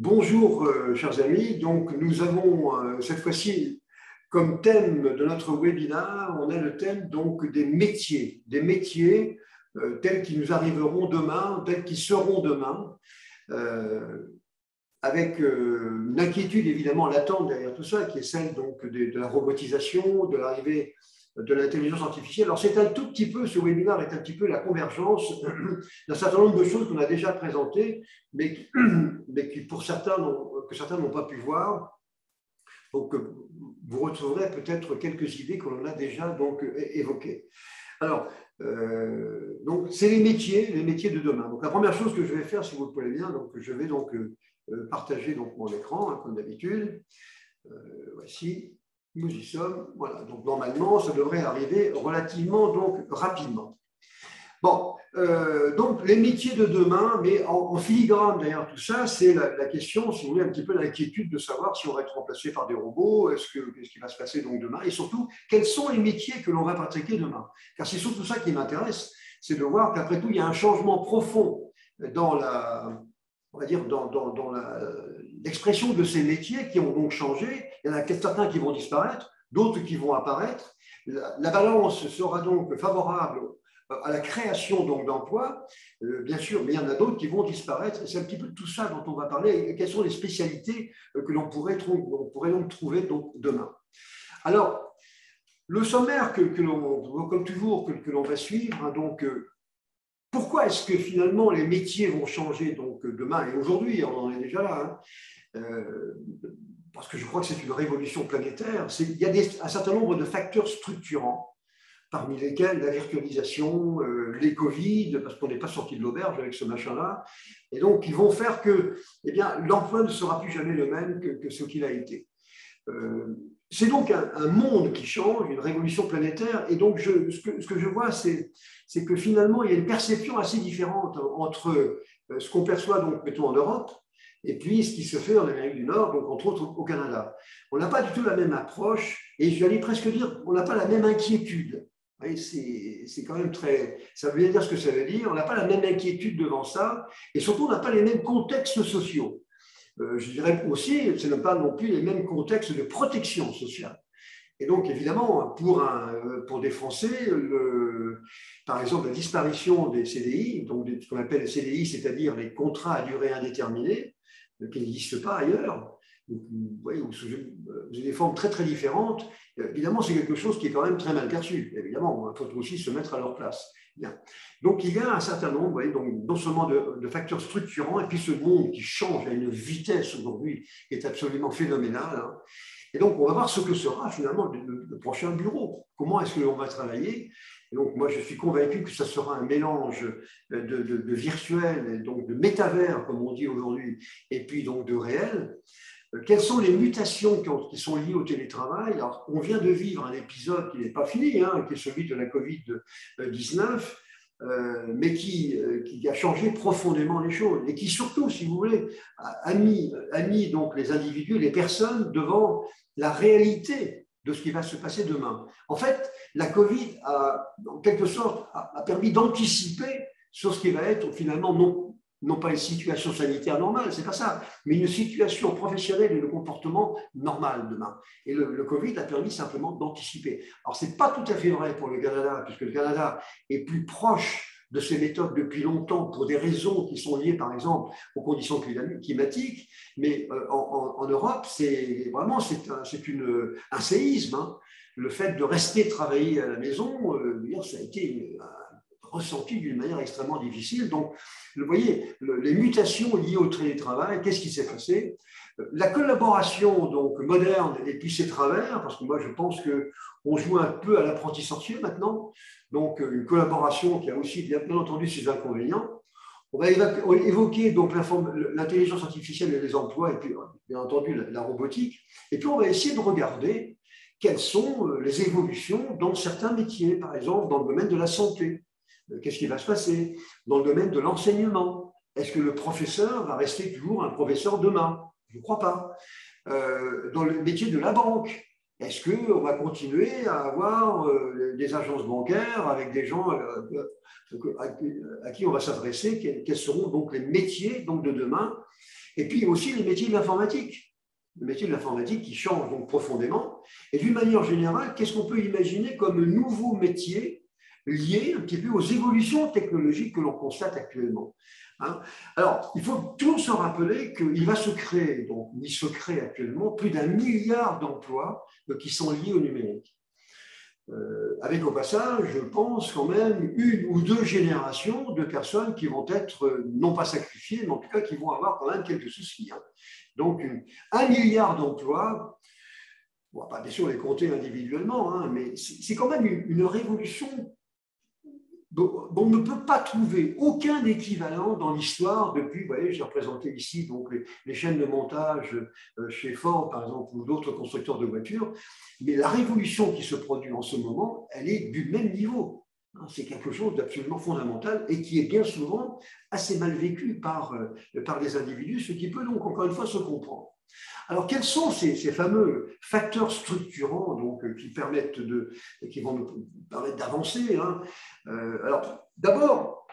Bonjour, chers amis. Donc, nous avons cette fois-ci comme thème de notre webinaire, on a le thème donc des métiers tels qu'ils nous arriveront demain, tels qu'ils seront demain, avec une inquiétude évidemment latente derrière tout ça, qui est celle donc de la robotisation, de l'arrivée de l'intelligence artificielle. Alors, c'est un tout petit peu, ce webinaire est un petit peu la convergence d'un certain nombre de choses qu'on a déjà présentées, mais qui pour certains, que certains n'ont pas pu voir. Donc, vous retrouverez peut-être quelques idées que l'on a déjà donc évoquées. Alors, donc c'est les métiers de demain. Donc, la première chose que je vais faire, si vous le voulez bien, donc je vais donc partager donc mon écran, hein, comme d'habitude. Voici. Nous y sommes. Voilà. Donc, normalement, ça devrait arriver relativement donc, rapidement. Bon, donc les métiers de demain, mais en filigrane derrière tout ça, c'est la question, si vous voulez, un petit peu l'inquiétude de savoir si on va être remplacé par des robots, qu'est-ce qui va se passer donc demain, et surtout, quels sont les métiers que l'on va pratiquer demain. Car c'est surtout ça qui m'intéresse, c'est de voir qu'après tout, il y a un changement profond dans on va dire, dans l'expression de ces métiers qui ont donc changé. Il y en a certains qui vont disparaître, d'autres qui vont apparaître. La balance sera donc favorable à la création d'emplois, bien sûr, mais il y en a d'autres qui vont disparaître. Et c'est un petit peu de tout ça dont on va parler. Et quelles sont les spécialités que l'on pourrait donc trouver donc, demain. Alors, le sommaire comme toujours, que l'on va suivre, hein, donc, pourquoi est-ce que finalement les métiers vont changer donc, demain et aujourd'hui, on en est déjà là, hein, parce que je crois que c'est une révolution planétaire. Il y a un certain nombre de facteurs structurants, parmi lesquels la virtualisation, les Covid, parce qu'on n'est pas sorti de l'auberge avec ce machin-là, et donc ils vont faire que l'emploi ne sera plus jamais le même que ce qu'il a été. C'est donc un monde qui change, une révolution planétaire, et donc ce que je vois, c'est que finalement, il y a une perception assez différente entre ce qu'on perçoit, donc, mettons, en Europe, et puis ce qui se fait en Amérique du Nord, donc entre autres au Canada. On n'a pas du tout la même approche, et j'allais presque dire, on n'a pas la même inquiétude. C'est quand même très… Ça veut bien dire ce que ça veut dire. On n'a pas la même inquiétude devant ça, et surtout, on n'a pas les mêmes contextes sociaux. Je dirais aussi, ce n'est pas non plus les mêmes contextes de protection sociale. Et donc, évidemment, pour des Français, par exemple, la disparition des CDI, donc ce qu'on appelle les CDI, c'est-à-dire les contrats à durée indéterminée, qui n'existent pas ailleurs, vous voyez, vous avez des formes très, très différentes. Évidemment, c'est quelque chose qui est quand même très mal perçu. Évidemment, il faut aussi se mettre à leur place. Bien. Donc, il y a un certain nombre, vous voyez, donc, non seulement de facteurs structurants, et puis ce monde qui change à une vitesse aujourd'hui qui est absolument phénoménale. Hein. Et donc, on va voir ce que sera finalement le prochain bureau. Comment est-ce que l'on va travailler? Et donc, moi, je suis convaincu que ça sera un mélange de virtuel, et donc de métavers, comme on dit aujourd'hui, et puis donc de réel. Quelles sont les mutations qui sont liées au télétravail? Alors, on vient de vivre un épisode qui n'est pas fini, hein, qui est celui de la Covid-19, mais qui a changé profondément les choses et qui surtout, si vous voulez, a mis donc les individus, les personnes devant la réalité de ce qui va se passer demain. En fait, la Covid en quelque sorte, a permis d'anticiper sur ce qui va être finalement non pas une situation sanitaire normale, c'est pas ça, mais une situation professionnelle et de comportement normal demain. Et le Covid a permis simplement d'anticiper. Alors, ce n'est pas tout à fait vrai pour le Canada, puisque le Canada est plus proche de ces méthodes depuis longtemps pour des raisons qui sont liées, par exemple, aux conditions climatiques, mais en Europe, c'est vraiment un séisme. Hein. Le fait de rester travailler à la maison, ça a été ressenti d'une manière extrêmement difficile. Donc, vous voyez, les mutations liées au télétravail, qu'est-ce qui s'est passé? La collaboration donc moderne et puis ses travers, parce que moi je pense qu'on joue un peu à l'apprenti sorcier maintenant, donc une collaboration qui a aussi bien entendu ses inconvénients. On va évoquer donc l'intelligence artificielle et les emplois, et puis bien entendu la robotique, et puis on va essayer de regarder quelles sont les évolutions dans certains métiers, par exemple dans le domaine de la santé. Qu'est-ce qui va se passer dans le domaine de l'enseignement? Est-ce que le professeur va rester toujours un professeur demain? Je ne crois pas. Dans le métier de la banque, est-ce qu'on va continuer à avoir des agences bancaires avec des gens à qui on va s'adresser? Quels seront donc les métiers donc, de demain? Et puis aussi les métiers de l'informatique. Les métiers de l'informatique qui changent donc profondément. Et d'une manière générale, qu'est-ce qu'on peut imaginer comme nouveaux métiers liés un petit peu aux évolutions technologiques que l'on constate actuellement, hein? Alors, il faut toujours se rappeler qu'il va se créer, donc il se crée actuellement plus d'1 milliard d'emplois qui sont liés au numérique. Avec au passage, je pense quand même 1 ou 2 générations de personnes qui vont être, non pas sacrifiées, mais en tout cas qui vont avoir quand même quelques soucis, hein. Donc, 1 milliard d'emplois, on ne va pas bien sûr les compter individuellement, hein, mais c'est quand même une révolution dont on ne peut pas trouver aucun équivalent dans l'histoire depuis, vous voyez, j'ai représenté ici donc les chaînes de montage chez Ford, par exemple, ou d'autres constructeurs de voitures, mais la révolution qui se produit en ce moment, elle est du même niveau. C'est quelque chose d'absolument fondamental et qui est bien souvent assez mal vécu par les individus, ce qui peut donc encore une fois se comprendre. Alors, quels sont ces fameux facteurs structurants donc, qui vont nous permettre d'avancer, hein? Alors, d'abord,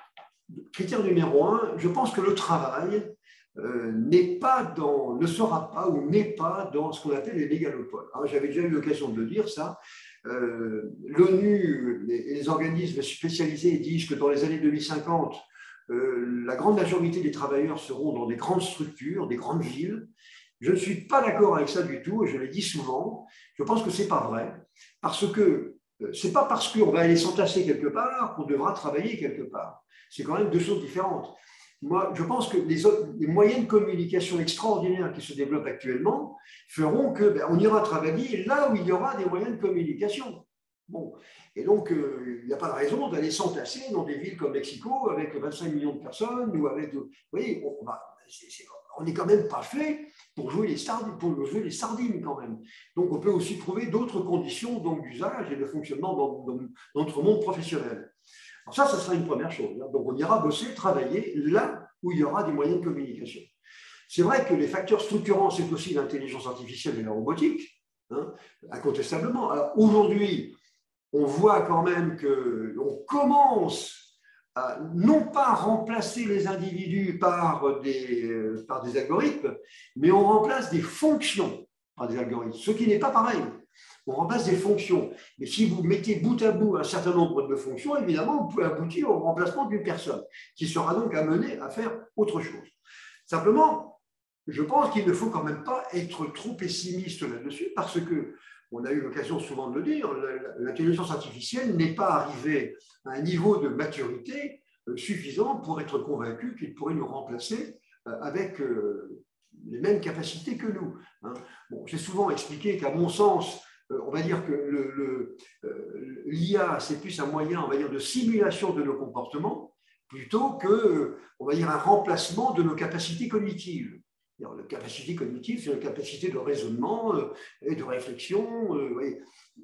critère numéro 1, je pense que le travail ne sera pas ou n'est pas dans ce qu'on appelle les mégalopoles. J'avais déjà eu l'occasion de le dire, ça. L'ONU et les organismes spécialisés disent que dans les années 2050, la grande majorité des travailleurs seront dans des grandes structures, des grandes villes. Je ne suis pas d'accord avec ça du tout, et je l'ai dit souvent. Je pense que ce n'est pas vrai, parce que ce n'est pas parce qu'on va aller s'entasser quelque part qu'on devra travailler quelque part. C'est quand même 2 choses différentes. Moi, je pense que les moyens de communication extraordinaires qui se développent actuellement feront qu'on ira travailler là où il y aura des moyens de communication. Bon. Et donc, il n'y a pas de raison d'aller s'entasser dans des villes comme Mexico avec 25 millions de personnes ou avec. Vous voyez, on n'est quand même pas fait pour jouer les sardines quand même. Donc, on peut aussi trouver d'autres conditions d'usage et de fonctionnement dans notre monde professionnel. Alors ça sera une première chose. Donc, on ira bosser, travailler là où il y aura des moyens de communication. C'est vrai que les facteurs structurants, c'est aussi l'intelligence artificielle et la robotique, hein, incontestablement. Alors, aujourd'hui, on voit quand même qu'on commence à non pas remplacer les individus par des algorithmes, mais on remplace des fonctions par des algorithmes, ce qui n'est pas pareil. On remplace des fonctions. Mais si vous mettez bout à bout un certain nombre de fonctions, évidemment, vous pouvez aboutir au remplacement d'une personne, qui sera donc amenée à faire autre chose. Simplement, je pense qu'il ne faut quand même pas être trop pessimiste là-dessus, parce que on a eu l'occasion souvent de le dire, l'intelligence artificielle n'est pas arrivée à un niveau de maturité suffisant pour être convaincu qu'il pourrait nous remplacer avec les mêmes capacités que nous. Bon, j'ai souvent expliqué qu'à mon sens, on va dire que l'IA, c'est plus un moyen, on va dire, de simulation de nos comportements plutôt que, on va dire, un remplacement de nos capacités cognitives. La capacité cognitive, c'est la capacité de raisonnement et de réflexion.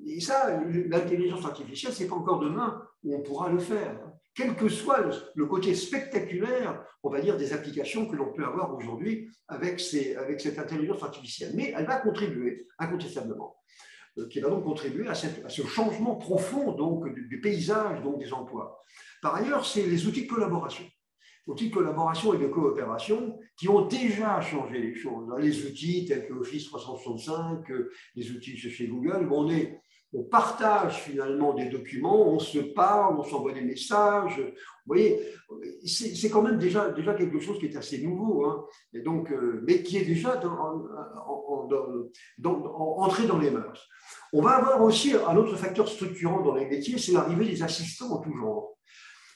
Et ça, l'intelligence artificielle, ce n'est pas encore demain où on pourra le faire. Quel que soit le côté spectaculaire, on va dire, des applications que l'on peut avoir aujourd'hui avec cette intelligence artificielle. Mais elle va contribuer, incontestablement, qui va donc contribuer à ce changement profond donc, du paysage donc, des emplois. Par ailleurs, c'est les outils de collaboration. Outils de collaboration et de coopération qui ont déjà changé les choses. Les outils tels que Office 365, les outils chez Google, on partage finalement des documents, on se parle, on s'envoie des messages. Vous voyez, c'est quand même déjà quelque chose qui est assez nouveau, hein, et donc, mais qui est déjà entré dans les mœurs. On va avoir aussi un autre facteur structurant dans les métiers, c'est l'arrivée des assistants en tout genre.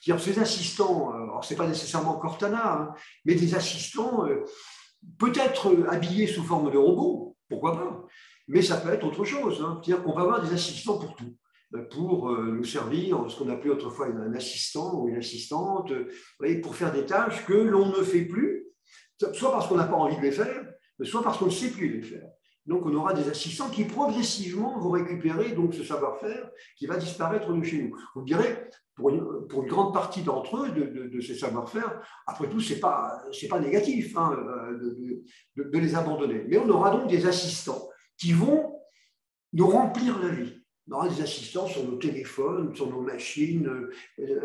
Ces assistants, alors ce n'est pas nécessairement Cortana, hein, mais des assistants peut-être habillés sous forme de robots, pourquoi pas, mais ça peut être autre chose. Hein. C'est-à-dire qu'on va avoir des assistants pour tout, pour nous servir, ce qu'on appelait autrefois un assistant ou une assistante, pour faire des tâches que l'on ne fait plus, soit parce qu'on n'a pas envie de les faire, soit parce qu'on ne sait plus les faire. Donc, on aura des assistants qui progressivement vont récupérer donc, ce savoir-faire qui va disparaître de chez nous. Vous direz, pour une grande partie d'entre eux, de ces savoir-faire, après tout, ce n'est pas négatif hein, de les abandonner. Mais on aura donc des assistants qui vont nous remplir la vie. On aura des assistants sur nos téléphones, sur nos machines,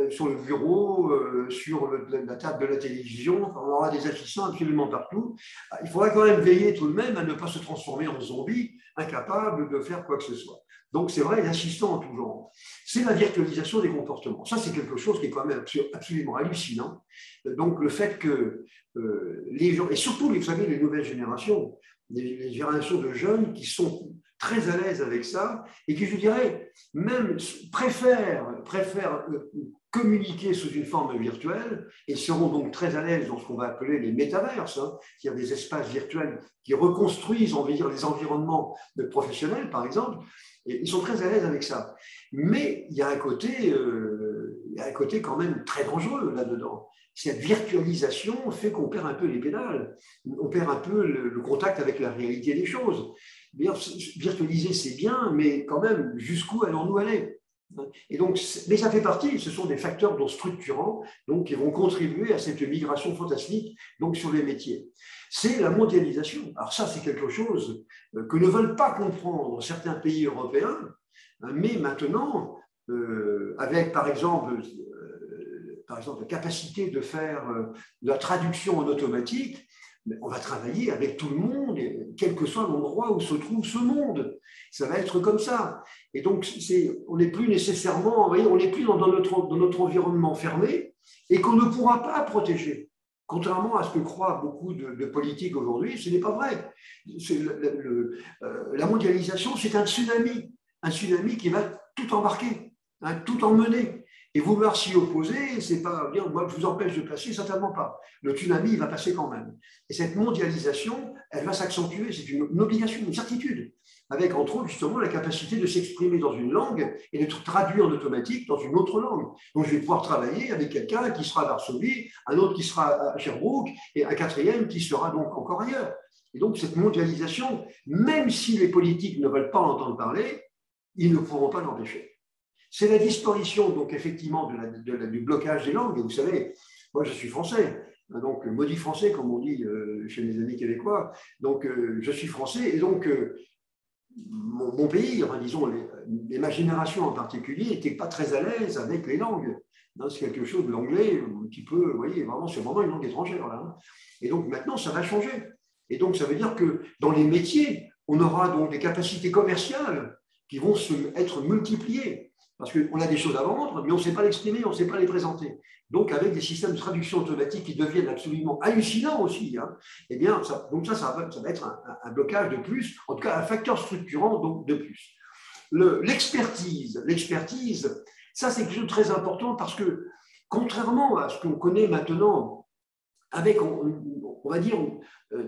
sur le bureau, sur la table de la télévision. Enfin, on aura des assistants absolument partout. Il faudra quand même veiller tout de même à ne pas se transformer en zombie, incapable de faire quoi que ce soit. Donc, c'est vrai, l'assistant en tout genre. C'est la virtualisation des comportements. Ça, c'est quelque chose qui est quand même absolument hallucinant. Donc, le fait que les gens, et surtout, vous savez, les nouvelles générations, les générations de jeunes qui sont très à l'aise avec ça et qui, je dirais, même préfèrent communiquer sous une forme virtuelle et seront donc très à l'aise dans ce qu'on va appeler les métaverses, hein, c'est-à-dire des espaces virtuels qui reconstruisent, on va dire, les environnements professionnels, par exemple, et ils sont très à l'aise avec ça. Mais il y a un côté quand même très dangereux là-dedans. Cette virtualisation fait qu'on perd un peu les pédales, on perd un peu le contact avec la réalité des choses. Virtualiser, c'est bien, mais quand même, jusqu'où allons-nous aller? Et donc, mais ça fait partie, ce sont des facteurs donc structurants donc, qui vont contribuer à cette migration fantastique donc, sur les métiers. C'est la mondialisation. Alors ça, c'est quelque chose que ne veulent pas comprendre certains pays européens, mais maintenant, avec par exemple la capacité de faire de la traduction en automatique, on va travailler avec tout le monde, quel que soit l'endroit où se trouve ce monde. Ça va être comme ça. Et donc, on n'est plus nécessairement, on n'est plus dans notre environnement fermé et qu'on ne pourra pas protéger. Contrairement à ce que croient beaucoup de politiques aujourd'hui, ce n'est pas vrai. La mondialisation, c'est un tsunami qui va tout embarquer, hein, tout emmener. Et vouloir s'y opposer, c'est pas bien, moi je vous empêche de passer, certainement pas. Le tsunami, il va passer quand même. Et cette mondialisation, elle va s'accentuer, c'est une obligation, une certitude, avec entre autres justement la capacité de s'exprimer dans une langue et d'être traduit en automatique dans une autre langue. Donc je vais pouvoir travailler avec quelqu'un qui sera à Varsovie, un autre qui sera à Sherbrooke et un quatrième qui sera donc encore ailleurs. Et donc cette mondialisation, même si les politiques ne veulent pas en entendre parler, ils ne pourront pas l'empêcher. C'est la disparition, donc, effectivement, du blocage des langues. Et vous savez, moi, je suis français, donc maudit français, comme on dit chez mes amis québécois. Donc, je suis français, et donc, mon pays, enfin, disons, ma génération en particulier, n'était pas très à l'aise avec les langues. C'est quelque chose de l'anglais, un petit peu, vous voyez, vraiment, c'est vraiment une langue étrangère, là. Et donc, maintenant, ça va changer. Et donc, ça veut dire que dans les métiers, on aura donc des capacités commerciales qui vont être multipliées. Parce qu'on a des choses à vendre, mais on ne sait pas l'exprimer, on ne sait pas les présenter. Donc, avec des systèmes de traduction automatique qui deviennent absolument hallucinants aussi, hein, eh bien, ça va être un blocage de plus, en tout cas un facteur structurant donc, de plus. L'expertise, ça c'est quelque chose de très important parce que, contrairement à ce qu'on connaît maintenant, avec, on va dire,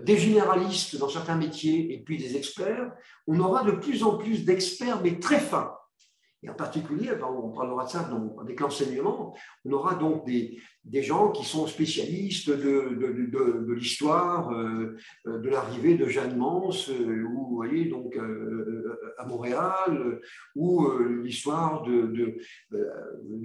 des généralistes dans certains métiers et puis des experts, on aura de plus en plus d'experts, mais très fins. Et en particulier, on parlera de ça avec l'enseignement, on aura donc des gens qui sont spécialistes de l'histoire, de l'arrivée de Jeanne Mans, ou vous voyez, donc, à Montréal, ou l'histoire du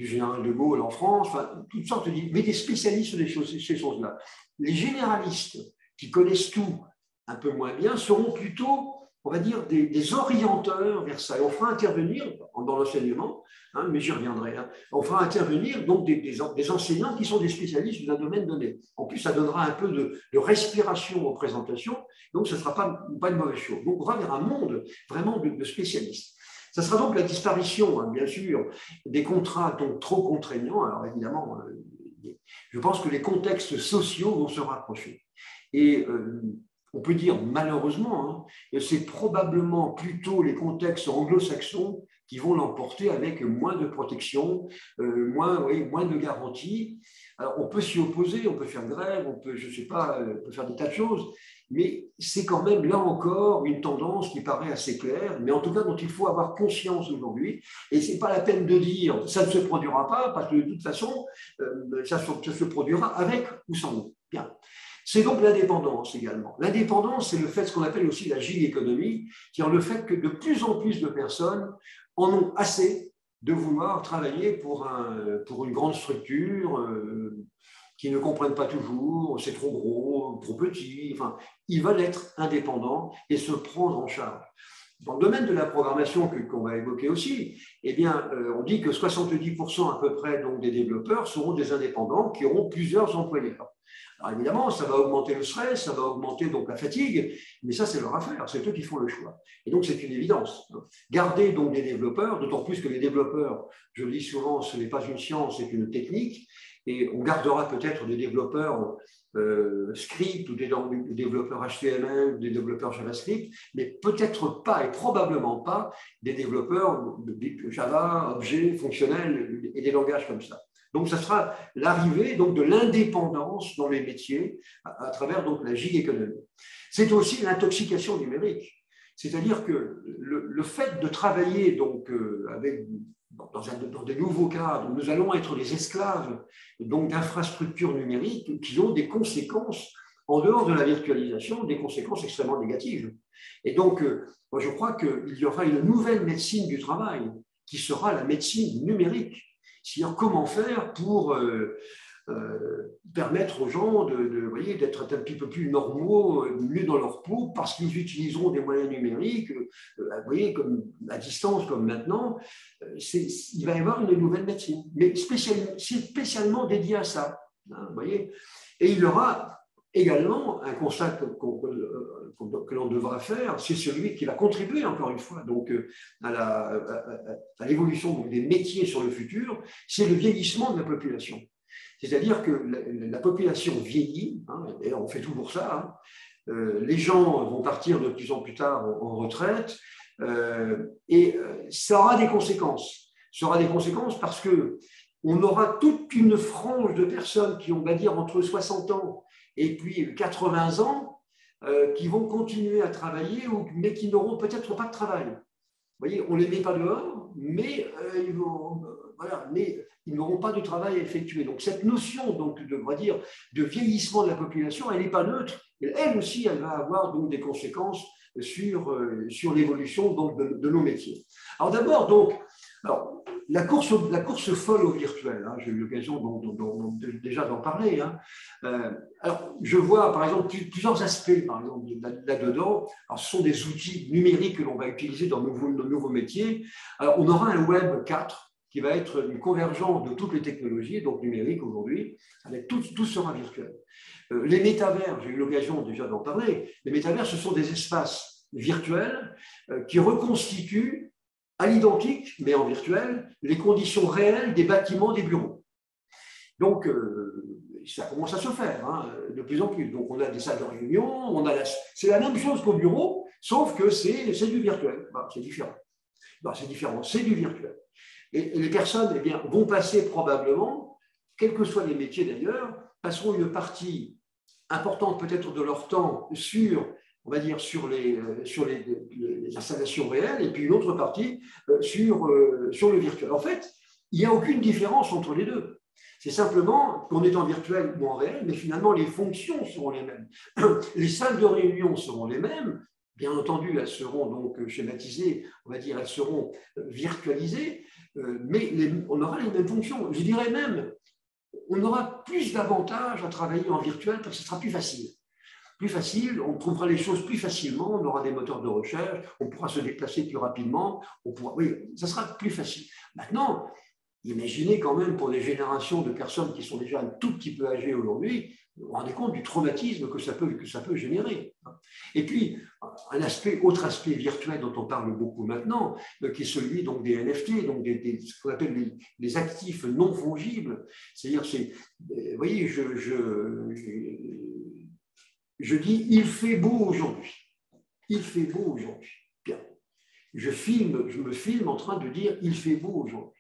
général de Gaulle en France, enfin, toutes sortes mais des spécialistes de ces choses-là. Les généralistes qui connaissent tout un peu moins bien seront plutôt, on va dire, des orienteurs vers ça. Et on fera intervenir, dans l'enseignement, hein, mais j'y reviendrai, hein, on fera intervenir donc des enseignants qui sont des spécialistes d'un domaine donné. En plus, ça donnera un peu de respiration aux présentations, donc ce ne sera pas une mauvaise chose. Donc on va vers un monde vraiment de spécialistes. Ça sera donc la disparition, hein, bien sûr, des contrats donc trop contraignants. Alors évidemment, je pense que les contextes sociaux vont se rapprocher. Et on peut dire malheureusement, hein, c'est probablement plutôt les contextes anglo-saxons qui vont l'emporter avec moins de protection, moins de garanties. Alors, on peut s'y opposer, on peut faire grève, on peut, je sais pas, on peut faire des tas de choses, mais c'est quand même là encore une tendance qui paraît assez claire, mais en tout cas dont il faut avoir conscience aujourd'hui. Et ce n'est pas la peine de dire ça ne se produira pas, parce que de toute façon, ça se produira avec ou sans nous. Bien. C'est donc l'indépendance également. L'indépendance, c'est le fait, ce qu'on appelle aussi la gig économie, c'est-à-dire le fait que de plus en plus de personnes en ont assez de vouloir travailler pour une grande structure qui ne comprennent pas toujours, c'est trop gros, trop petit, enfin, ils veulent être indépendants et se prendre en charge. dans le domaine de la programmation qu'on va évoquer aussi, eh bien, on dit que 70% à peu près donc, des développeurs seront des indépendants qui auront plusieurs employeurs. Alors évidemment, ça va augmenter le stress, ça va augmenter donc la fatigue, mais ça, c'est leur affaire, c'est eux qui font le choix. Et donc, c'est une évidence. Garder donc des développeurs, d'autant plus que les développeurs, je le dis souvent, ce n'est pas une science, c'est une technique, et on gardera peut-être des développeurs script ou des développeurs HTML ou des développeurs JavaScript, mais peut-être pas et probablement pas des développeurs Java, objets, fonctionnels et des langages comme ça. Donc, ça sera l'arrivée donc, de l'indépendance dans les métiers à travers donc, la gig économie. C'est aussi l'intoxication numérique. C'est-à-dire que le fait de travailler donc, avec, dans des nouveaux cadres, nous allons être les esclaves d'infrastructures numériques qui ont des conséquences, en dehors de la virtualisation, des conséquences extrêmement négatives. Et donc, moi, je crois qu'il y aura une nouvelle médecine du travail qui sera la médecine numérique. C'est-à-dire comment faire pour permettre aux gens d'être un petit peu plus normaux, mieux dans leur peau, parce qu'ils utiliseront des moyens numériques, vous voyez, comme à distance, comme maintenant. Il va y avoir une nouvelle médecine, mais spécialement dédiée à ça. Hein, vous voyez. Et il y aura également un constat que l'on devra faire, c'est celui qui va contribuer, encore une fois, donc, à l'évolution des métiers sur le futur, c'est le vieillissement de la population. C'est-à-dire que la population vieillit, hein, d'ailleurs on fait tout pour ça, hein, les gens vont partir de plus en plus tard en retraite, et ça aura des conséquences. Ça aura des conséquences parce qu'on aura toute une frange de personnes qui ont, on va dire, entre 60 ans et puis 80 ans, qui vont continuer à travailler, mais qui n'auront peut-être pas de travail. Vous voyez, on ne les met pas dehors, mais ils n'auront pas de travail à effectuer. Donc, cette notion de vieillissement de la population, elle n'est pas neutre. Elle aussi, elle va avoir donc, des conséquences sur l'évolution de nos métiers. Alors d'abord, la course folle au virtuel, hein, j'ai eu l'occasion déjà d'en parler. Hein. Alors, je vois par exemple plusieurs aspects par exemple, là-dedans. Alors, ce sont des outils numériques que l'on va utiliser dans nos nouveaux métiers. Alors, on aura un Web 4 qui va être une convergence de toutes les technologies, donc numériques aujourd'hui, avec tout sera virtuel. Les métavers, j'ai eu l'occasion déjà d'en parler, les métavers, ce sont des espaces virtuels qui reconstituent à l'identique, mais en virtuel, les conditions réelles des bâtiments, des bureaux. Donc, ça commence à se faire hein, de plus en plus. Donc, on a des salles de réunion, c'est la même chose qu'au bureau, sauf que c'est du virtuel. Bah, c'est différent. Bah, c'est différent, c'est du virtuel. Et les personnes vont passer probablement, quels que soient les métiers d'ailleurs, passeront une partie importante peut-être de leur temps sur les installations réelles et puis une autre partie sur le virtuel. En fait, il n'y a aucune différence entre les deux. C'est simplement qu'on est en virtuel ou en réel, mais finalement, les fonctions seront les mêmes. Les salles de réunion seront les mêmes. Bien entendu, elles seront donc schématisées, elles seront virtualisées, mais on aura les mêmes fonctions. Je dirais même, on aura plus d'avantages à travailler en virtuel parce que ce sera plus facile. Plus facile, on trouvera les choses plus facilement, on aura des moteurs de recherche, on pourra se déplacer plus rapidement, ça sera plus facile. Maintenant, imaginez quand même pour des générations de personnes qui sont déjà un tout petit peu âgées aujourd'hui, vous vous rendez compte du traumatisme que ça peut générer. Et puis, autre aspect virtuel dont on parle beaucoup maintenant, qui est celui donc, des NFT, donc ce qu'on appelle les actifs non fongibles. C'est-à-dire, vous voyez, je dis, il fait beau aujourd'hui. Il fait beau aujourd'hui. Bien. Je me filme en train de dire, il fait beau aujourd'hui.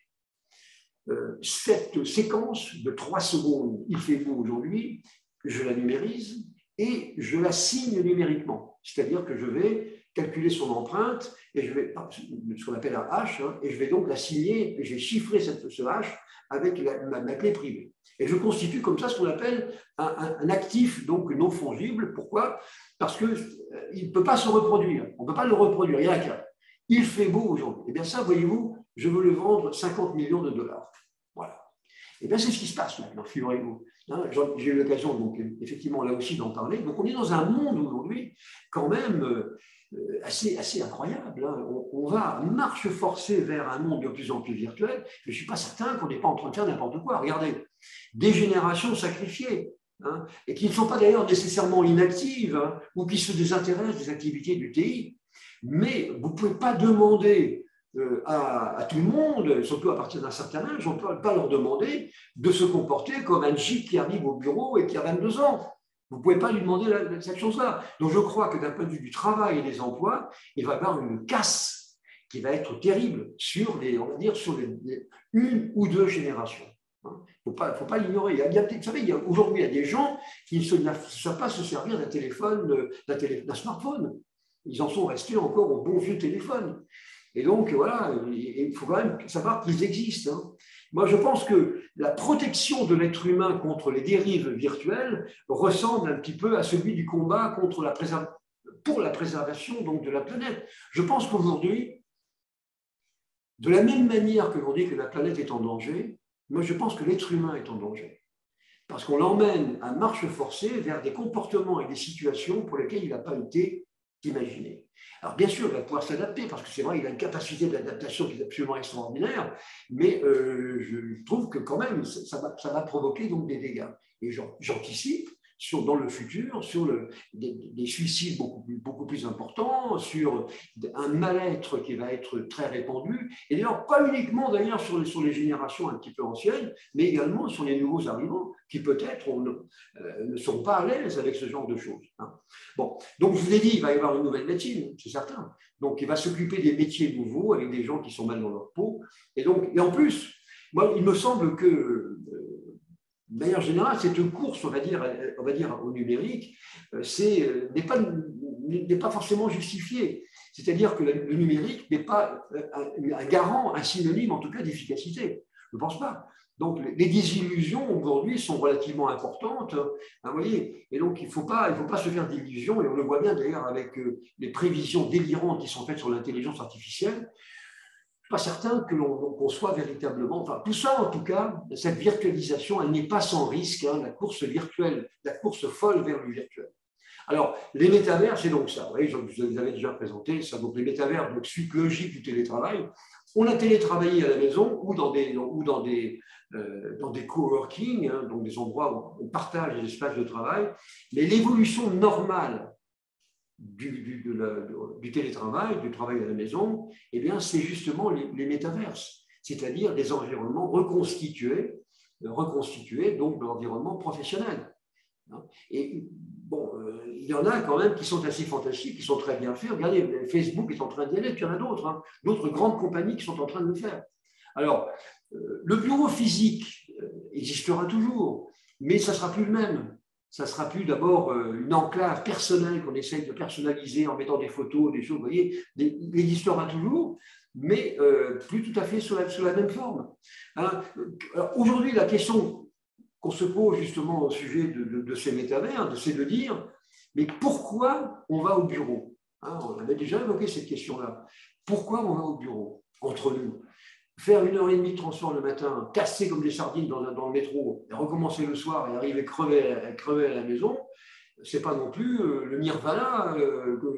Cette séquence de 3 secondes, il fait beau aujourd'hui, je la numérise et je la signe numériquement. C'est-à-dire que je vais calculer son empreinte, et je vais, ce qu'on appelle un hash, hein, et je vais donc la signer, et j'ai chiffré ce hash avec ma clé privée. Et je constitue comme ça ce qu'on appelle un actif donc non fongible. Pourquoi? Parce qu'il ne peut pas se reproduire. On ne peut pas le reproduire, il y a un cas. Il fait beau aujourd'hui. Eh bien ça, voyez-vous, je veux le vendre 50 millions de dollars. Voilà. Et bien c'est ce qui se passe maintenant, figurez-vous. Hein, j'ai eu l'occasion, donc effectivement, là aussi d'en parler. Donc on est dans un monde aujourd'hui, quand même, assez incroyable. Hein. On va marche forcée vers un monde de plus en plus virtuel, mais je ne suis pas certain qu'on n'est pas en train de faire n'importe quoi. Regardez, des générations sacrifiées, hein, et qui ne sont pas d'ailleurs nécessairement inactives, hein, ou qui se désintéressent des activités du TI. Mais vous ne pouvez pas demander à tout le monde, surtout à partir d'un certain âge, on ne peut pas leur demander de se comporter comme un geek qui arrive au bureau et qui a 22 ans. Vous ne pouvez pas lui demander cette chose-là. Donc je crois que d'un point de vue du travail et des emplois, il va y avoir une casse qui va être terrible sur on va dire, sur une ou deux générations. Il ne faut pas l'ignorer. Vous savez, aujourd'hui, il y a des gens qui ne savent pas se servir d'un téléphone, d'un smartphone. Ils en sont restés encore au bon vieux téléphone. Et donc, voilà, il faut quand même savoir qu'ils existent. Hein. Moi, je pense que la protection de l'être humain contre les dérives virtuelles ressemble un petit peu à celui du combat pour la préservation donc, de la planète. Je pense qu'aujourd'hui, de la même manière que l'on dit que la planète est en danger, moi, je pense que l'être humain est en danger. Parce qu'on l'emmène à marche forcée vers des comportements et des situations pour lesquelles il n'a pas été imaginé. Alors bien sûr, il va pouvoir s'adapter, parce que c'est vrai, il a une capacité d'adaptation qui est absolument extraordinaire, mais je trouve que quand même, ça va provoquer donc des dégâts. Et j'anticipe dans le futur sur des suicides beaucoup plus importants, sur un mal-être qui va être très répandu, et d'ailleurs pas uniquement d'ailleurs sur les générations un petit peu anciennes, mais également sur les nouveaux arrivants qui peut-être ne sont pas à l'aise avec ce genre de choses. Hein. Bon, donc je vous ai dit, il va y avoir une nouvelle médecine, c'est certain. Donc il va s'occuper des métiers nouveaux avec des gens qui sont mal dans leur peau. Et en plus, moi, il me semble que de manière générale, cette course, on va dire au numérique, n'est pas forcément justifiée. C'est-à-dire que le numérique n'est pas un garant, un synonyme en tout cas d'efficacité. Je ne pense pas. Donc les désillusions aujourd'hui sont relativement importantes, hein, vous voyez. Et donc il ne faut pas se faire d'illusions, et on le voit bien d'ailleurs avec les prévisions délirantes qui sont faites sur l'intelligence artificielle. Je ne suis pas certain que l'on soit véritablement, enfin tout ça en tout cas, cette virtualisation, elle n'est pas sans risque, hein, la course virtuelle, la course folle vers le virtuel. Alors, les métavers, c'est donc ça, vous voyez, je vous avais déjà présenté ça, donc les métavers, donc suite logique du télétravail. On a télétravaillé à la maison ou dans des coworking, hein, donc des endroits où on partage des espaces de travail, mais l'évolution normale du télétravail, du travail à la maison, eh bien, c'est justement les métaverses, c'est-à-dire des environnements reconstitués donc de l'environnement professionnel. Et bon, il y en a quand même qui sont assez fantastiques, qui sont très bien faits. Regardez, Facebook est en train d'y aller, puis il y en a d'autres, hein, d'autres grandes compagnies qui sont en train de le faire. Alors, le bureau physique existera toujours, mais ça ne sera plus le même. Ça ne sera plus d'abord une enclave personnelle qu'on essaye de personnaliser en mettant des photos, des choses, vous voyez, il existera toujours, mais plus tout à fait sous la même forme. Hein. Aujourd'hui, la question qu'on se pose justement au sujet de ces métavers, c'est de dire, mais pourquoi on va au bureau, hein, on avait déjà évoqué cette question-là. Pourquoi on va au bureau, entre nous? Faire 1h30 de transport le matin, casser comme des sardines dans le métro, et recommencer le soir et arriver crever à la maison, ce n'est pas non plus le nirvana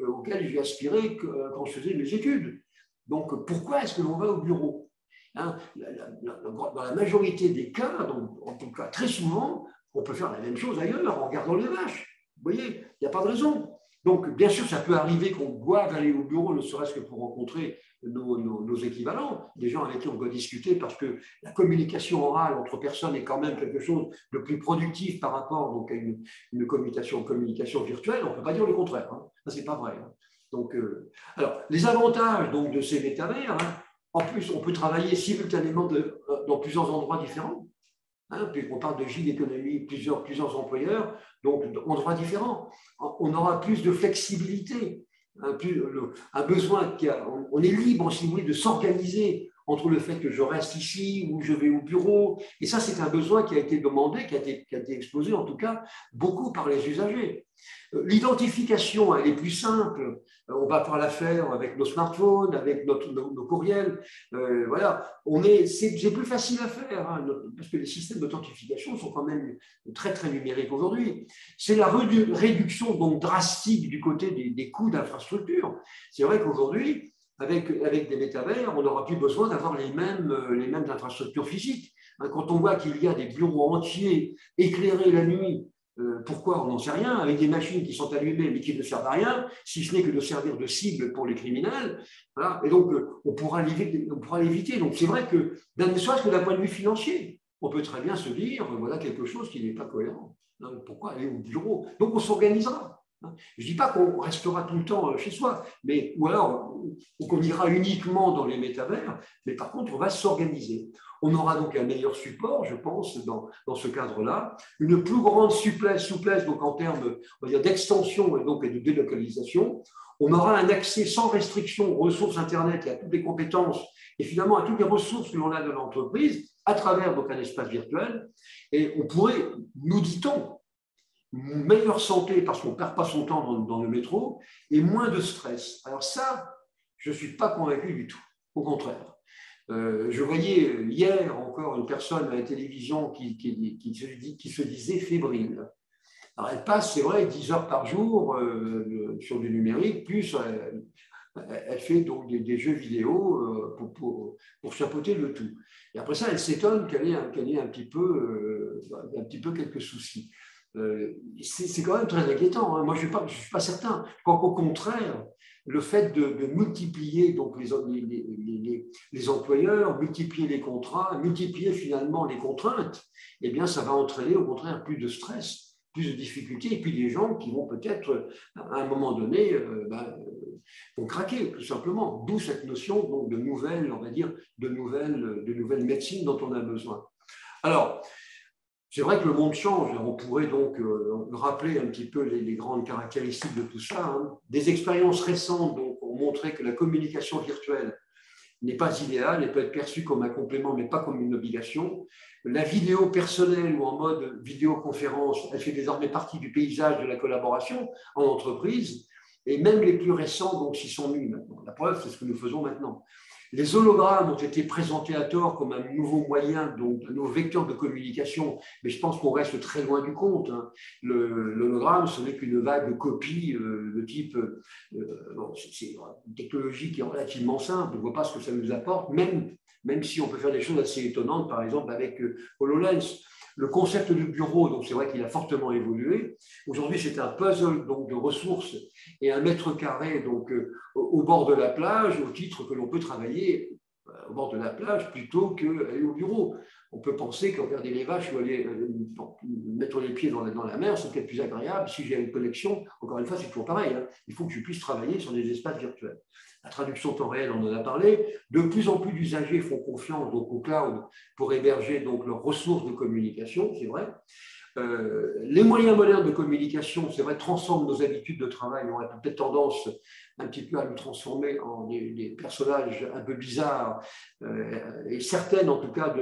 auquel j'ai aspiré quand je faisais mes études. Donc, pourquoi est-ce que l'on va au bureau, hein, dans la majorité des cas, donc, en tout cas très souvent, on peut faire la même chose ailleurs en regardant les vaches. Vous voyez, il n'y a pas de raison. Donc, bien sûr, ça peut arriver qu'on doive aller au bureau, ne serait-ce que pour rencontrer nos équivalents, des gens avec qui on doit discuter, parce que la communication orale entre personnes est quand même quelque chose de plus productif par rapport donc, à une communication virtuelle. On ne peut pas dire le contraire. Hein. Ça, ce n'est pas vrai. Hein. Donc, alors, les avantages donc, de ces métavers, hein, en plus, on peut travailler simultanément dans plusieurs endroits différents. Hein, on parle de gig économie, plusieurs employeurs, donc endroits différents. On aura plus de flexibilité, un besoin on est libre, si vous voulez, de s'organiser entre le fait que je reste ici ou je vais au bureau. Et ça, c'est un besoin qui a été demandé, qui a été exposé en tout cas beaucoup par les usagers. L'identification, elle est plus simple. On va pouvoir la faire avec nos smartphones, avec nos courriels. Voilà, c'est plus facile à faire, hein, parce que les systèmes d'authentification sont quand même très, très numériques aujourd'hui. C'est la réduction donc drastique du côté des coûts d'infrastructure. C'est vrai qu'aujourd'hui, avec des métavers, on n'aura plus besoin d'avoir les mêmes infrastructures physiques. Quand on voit qu'il y a des bureaux entiers éclairés la nuit, pourquoi on n'en sait rien, avec des machines qui sont allumées mais qui ne servent à rien, si ce n'est que de servir de cible pour les criminels. Voilà. Et donc, on pourra l'éviter. Donc, c'est vrai que, ne serait-ce que d'un point de vue financier, on peut très bien se dire, voilà quelque chose qui n'est pas cohérent. Pourquoi aller au bureau? Donc, on s'organisera. Je ne dis pas qu'on restera tout le temps chez soi, ou alors qu'on ira uniquement dans les métavers, mais par contre, on va s'organiser. On aura donc un meilleur support, je pense, dans ce cadre-là, une plus grande souplesse donc en termes d'extension et donc de délocalisation. On aura un accès sans restriction aux ressources Internet et à toutes les compétences et finalement à toutes les ressources que l'on a de l'entreprise à travers donc un espace virtuel. Et on pourrait, nous dit-on, une meilleure santé parce qu'on ne perd pas son temps dans le métro et moins de stress. Alors ça, je ne suis pas convaincu du tout. Au contraire. Je voyais hier encore une personne à la télévision qui se disait fébrile. Alors elle passe, c'est vrai, 10 heures par jour sur du numérique, plus elle fait donc des jeux vidéo pour chapeauter le tout. Et après ça, elle s'étonne qu'elle ait un petit peu quelques soucis. C'est quand même très inquiétant. Hein. Moi, je ne suis pas certain. Au contraire, le fait de multiplier donc, les employeurs, multiplier les contrats, multiplier finalement les contraintes, eh bien, ça va entraîner au contraire plus de stress, plus de difficultés, et puis des gens qui vont peut-être, à un moment donné, vont craquer, tout simplement. D'où cette notion donc, de nouvelles, on va dire, de nouvelles médecines dont on a besoin. Alors, c'est vrai que le monde change. On pourrait donc rappeler un petit peu les grandes caractéristiques de tout ça. Hein. Des expériences récentes donc, ont montré que la communication virtuelle n'est pas idéale, elle peut être perçue comme un complément, mais pas comme une obligation. La vidéo personnelle ou en mode vidéoconférence, elle fait désormais partie du paysage de la collaboration en entreprise, et même les plus récents donc s'y sont mis maintenant. La preuve, c'est ce que nous faisons maintenant. Les hologrammes ont été présentés à tort comme un nouveau moyen, donc un nouveau vecteur de communication, mais je pense qu'on reste très loin du compte. Hein. L'hologramme, ce n'est qu'une vague copie de type. C'est une technologie qui est relativement simple, on ne voit pas ce que ça nous apporte, même si on peut faire des choses assez étonnantes, par exemple avec HoloLens. Le concept du bureau, donc c'est vrai qu'il a fortement évolué. Aujourd'hui, c'est un puzzle donc, de ressources et un mètre carré donc, au bord de la plage, au titre que l'on peut travailler au bord de la plage plutôt qu'aller au bureau. On peut penser que regarder les vaches ou aller mettre les pieds dans la mer, c'est peut-être plus agréable si j'ai une connexion. Encore une fois, c'est toujours pareil. Hein. Il faut que je puisse travailler sur des espaces virtuels. La traduction temps réel, on en a parlé. De plus en plus d'usagers font confiance donc, au cloud pour héberger donc, leurs ressources de communication, c'est vrai. Les moyens modernes de communication, c'est vrai, transforment nos habitudes de travail. On a peut-être tendance un petit peu à nous transformer en des personnages un peu bizarres. Et certaines, en tout cas,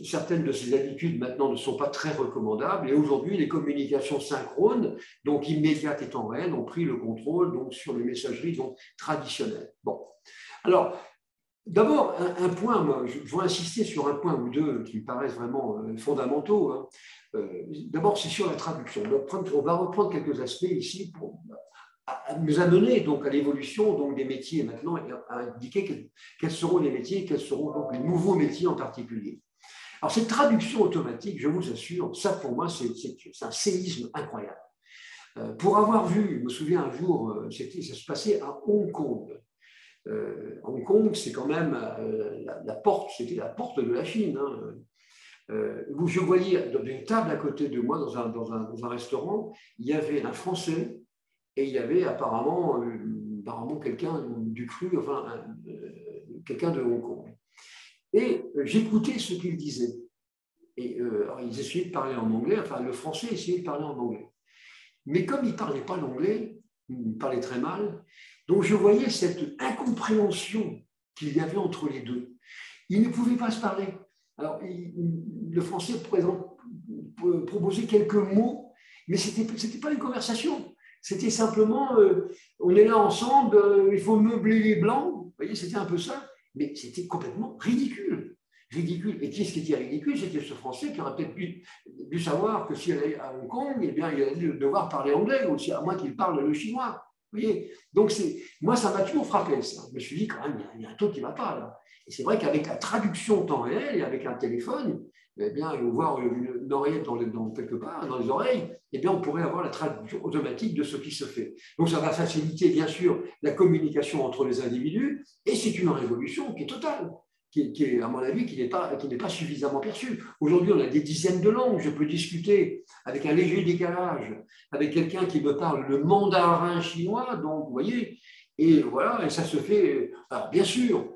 certaines de ces habitudes maintenant ne sont pas très recommandables. Et aujourd'hui, les communications synchrones, donc immédiates et temps réel, ont pris le contrôle donc, sur les messageries donc, traditionnelles. Bon. Alors, d'abord, un point, moi, je veux insister sur un point ou deux qui me paraissent vraiment fondamentaux. Hein. D'abord, c'est sur la traduction. On va reprendre quelques aspects ici pour nous amener donc à l'évolution donc des métiers maintenant et à indiquer quels seront les métiers, quels seront donc les nouveaux métiers en particulier. Alors, cette traduction automatique, je vous assure, ça pour moi, c'est un séisme incroyable. Pour avoir vu, je me souviens un jour, ça se passait à Hong Kong. Hong Kong, c'est quand même la porte, c'était la porte de la Chine. Hein. Où je voyais dans une table à côté de moi, dans un restaurant, il y avait un Français et il y avait apparemment quelqu'un du cru, enfin quelqu'un de Hong Kong. Et j'écoutais ce qu'ils disaient. Et alors, ils essayaient de parler en anglais, enfin le Français essayait de parler en anglais. Mais comme il ne parlait pas l'anglais, il parlait très mal, donc je voyais cette incompréhension qu'il y avait entre les deux. Ils ne pouvaient pas se parler. Alors, le français proposait quelques mots, mais ce n'était pas une conversation. C'était simplement, on est là ensemble, il faut meubler les blancs. Vous voyez, c'était un peu ça. Mais c'était complètement ridicule. Ridicule. Et qu'est-ce qui était ridicule? C'était ce Français qui aurait peut-être dû savoir que s'il allait à Hong Kong, eh bien, il allait devoir parler anglais, aussi, à moins qu'il parle le chinois. Vous voyez? Donc, moi, ça m'a toujours frappé, ça. Je me suis dit, quand même, il y a un truc qui ne va pas, là. Et c'est vrai qu'avec la traduction en temps réel et avec un téléphone, eh bien, ou voir une oreillette quelque part, dans les oreilles, eh bien, on pourrait avoir la traduction automatique de ce qui se fait. Donc, ça va faciliter, bien sûr, la communication entre les individus, et c'est une révolution qui est totale, qui est, à mon avis, qui n'est pas suffisamment perçue. Aujourd'hui, on a des dizaines de langues. Je peux discuter avec un léger décalage, avec quelqu'un qui me parle le mandarin chinois, donc, vous voyez, et voilà, et ça se fait. Alors, bien sûr,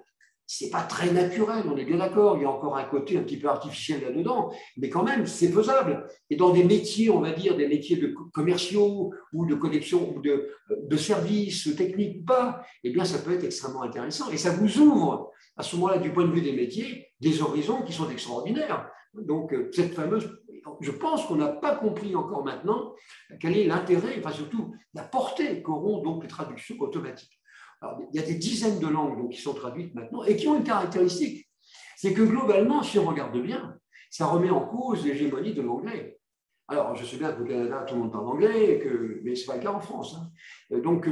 ce n'est pas très naturel, on est bien d'accord, il y a encore un côté un petit peu artificiel là-dedans, mais quand même, c'est faisable. Et dans des métiers, on va dire, des métiers commerciaux ou de connexion, ou de services techniques pas, eh bien, ça peut être extrêmement intéressant. Et ça vous ouvre, à ce moment-là, du point de vue des métiers, des horizons qui sont extraordinaires. Donc, cette fameuse, je pense qu'on n'a pas compris encore maintenant quel est l'intérêt, enfin surtout la portée qu'auront donc les traductions automatiques. Alors, il y a des dizaines de langues donc, qui sont traduites maintenant et qui ont une caractéristique. C'est que globalement, si on regarde bien, ça remet en cause l'hégémonie de l'anglais. Alors, je sais bien qu'au Canada, tout le monde parle anglais, mais ce n'est pas le cas en France. Hein. Donc,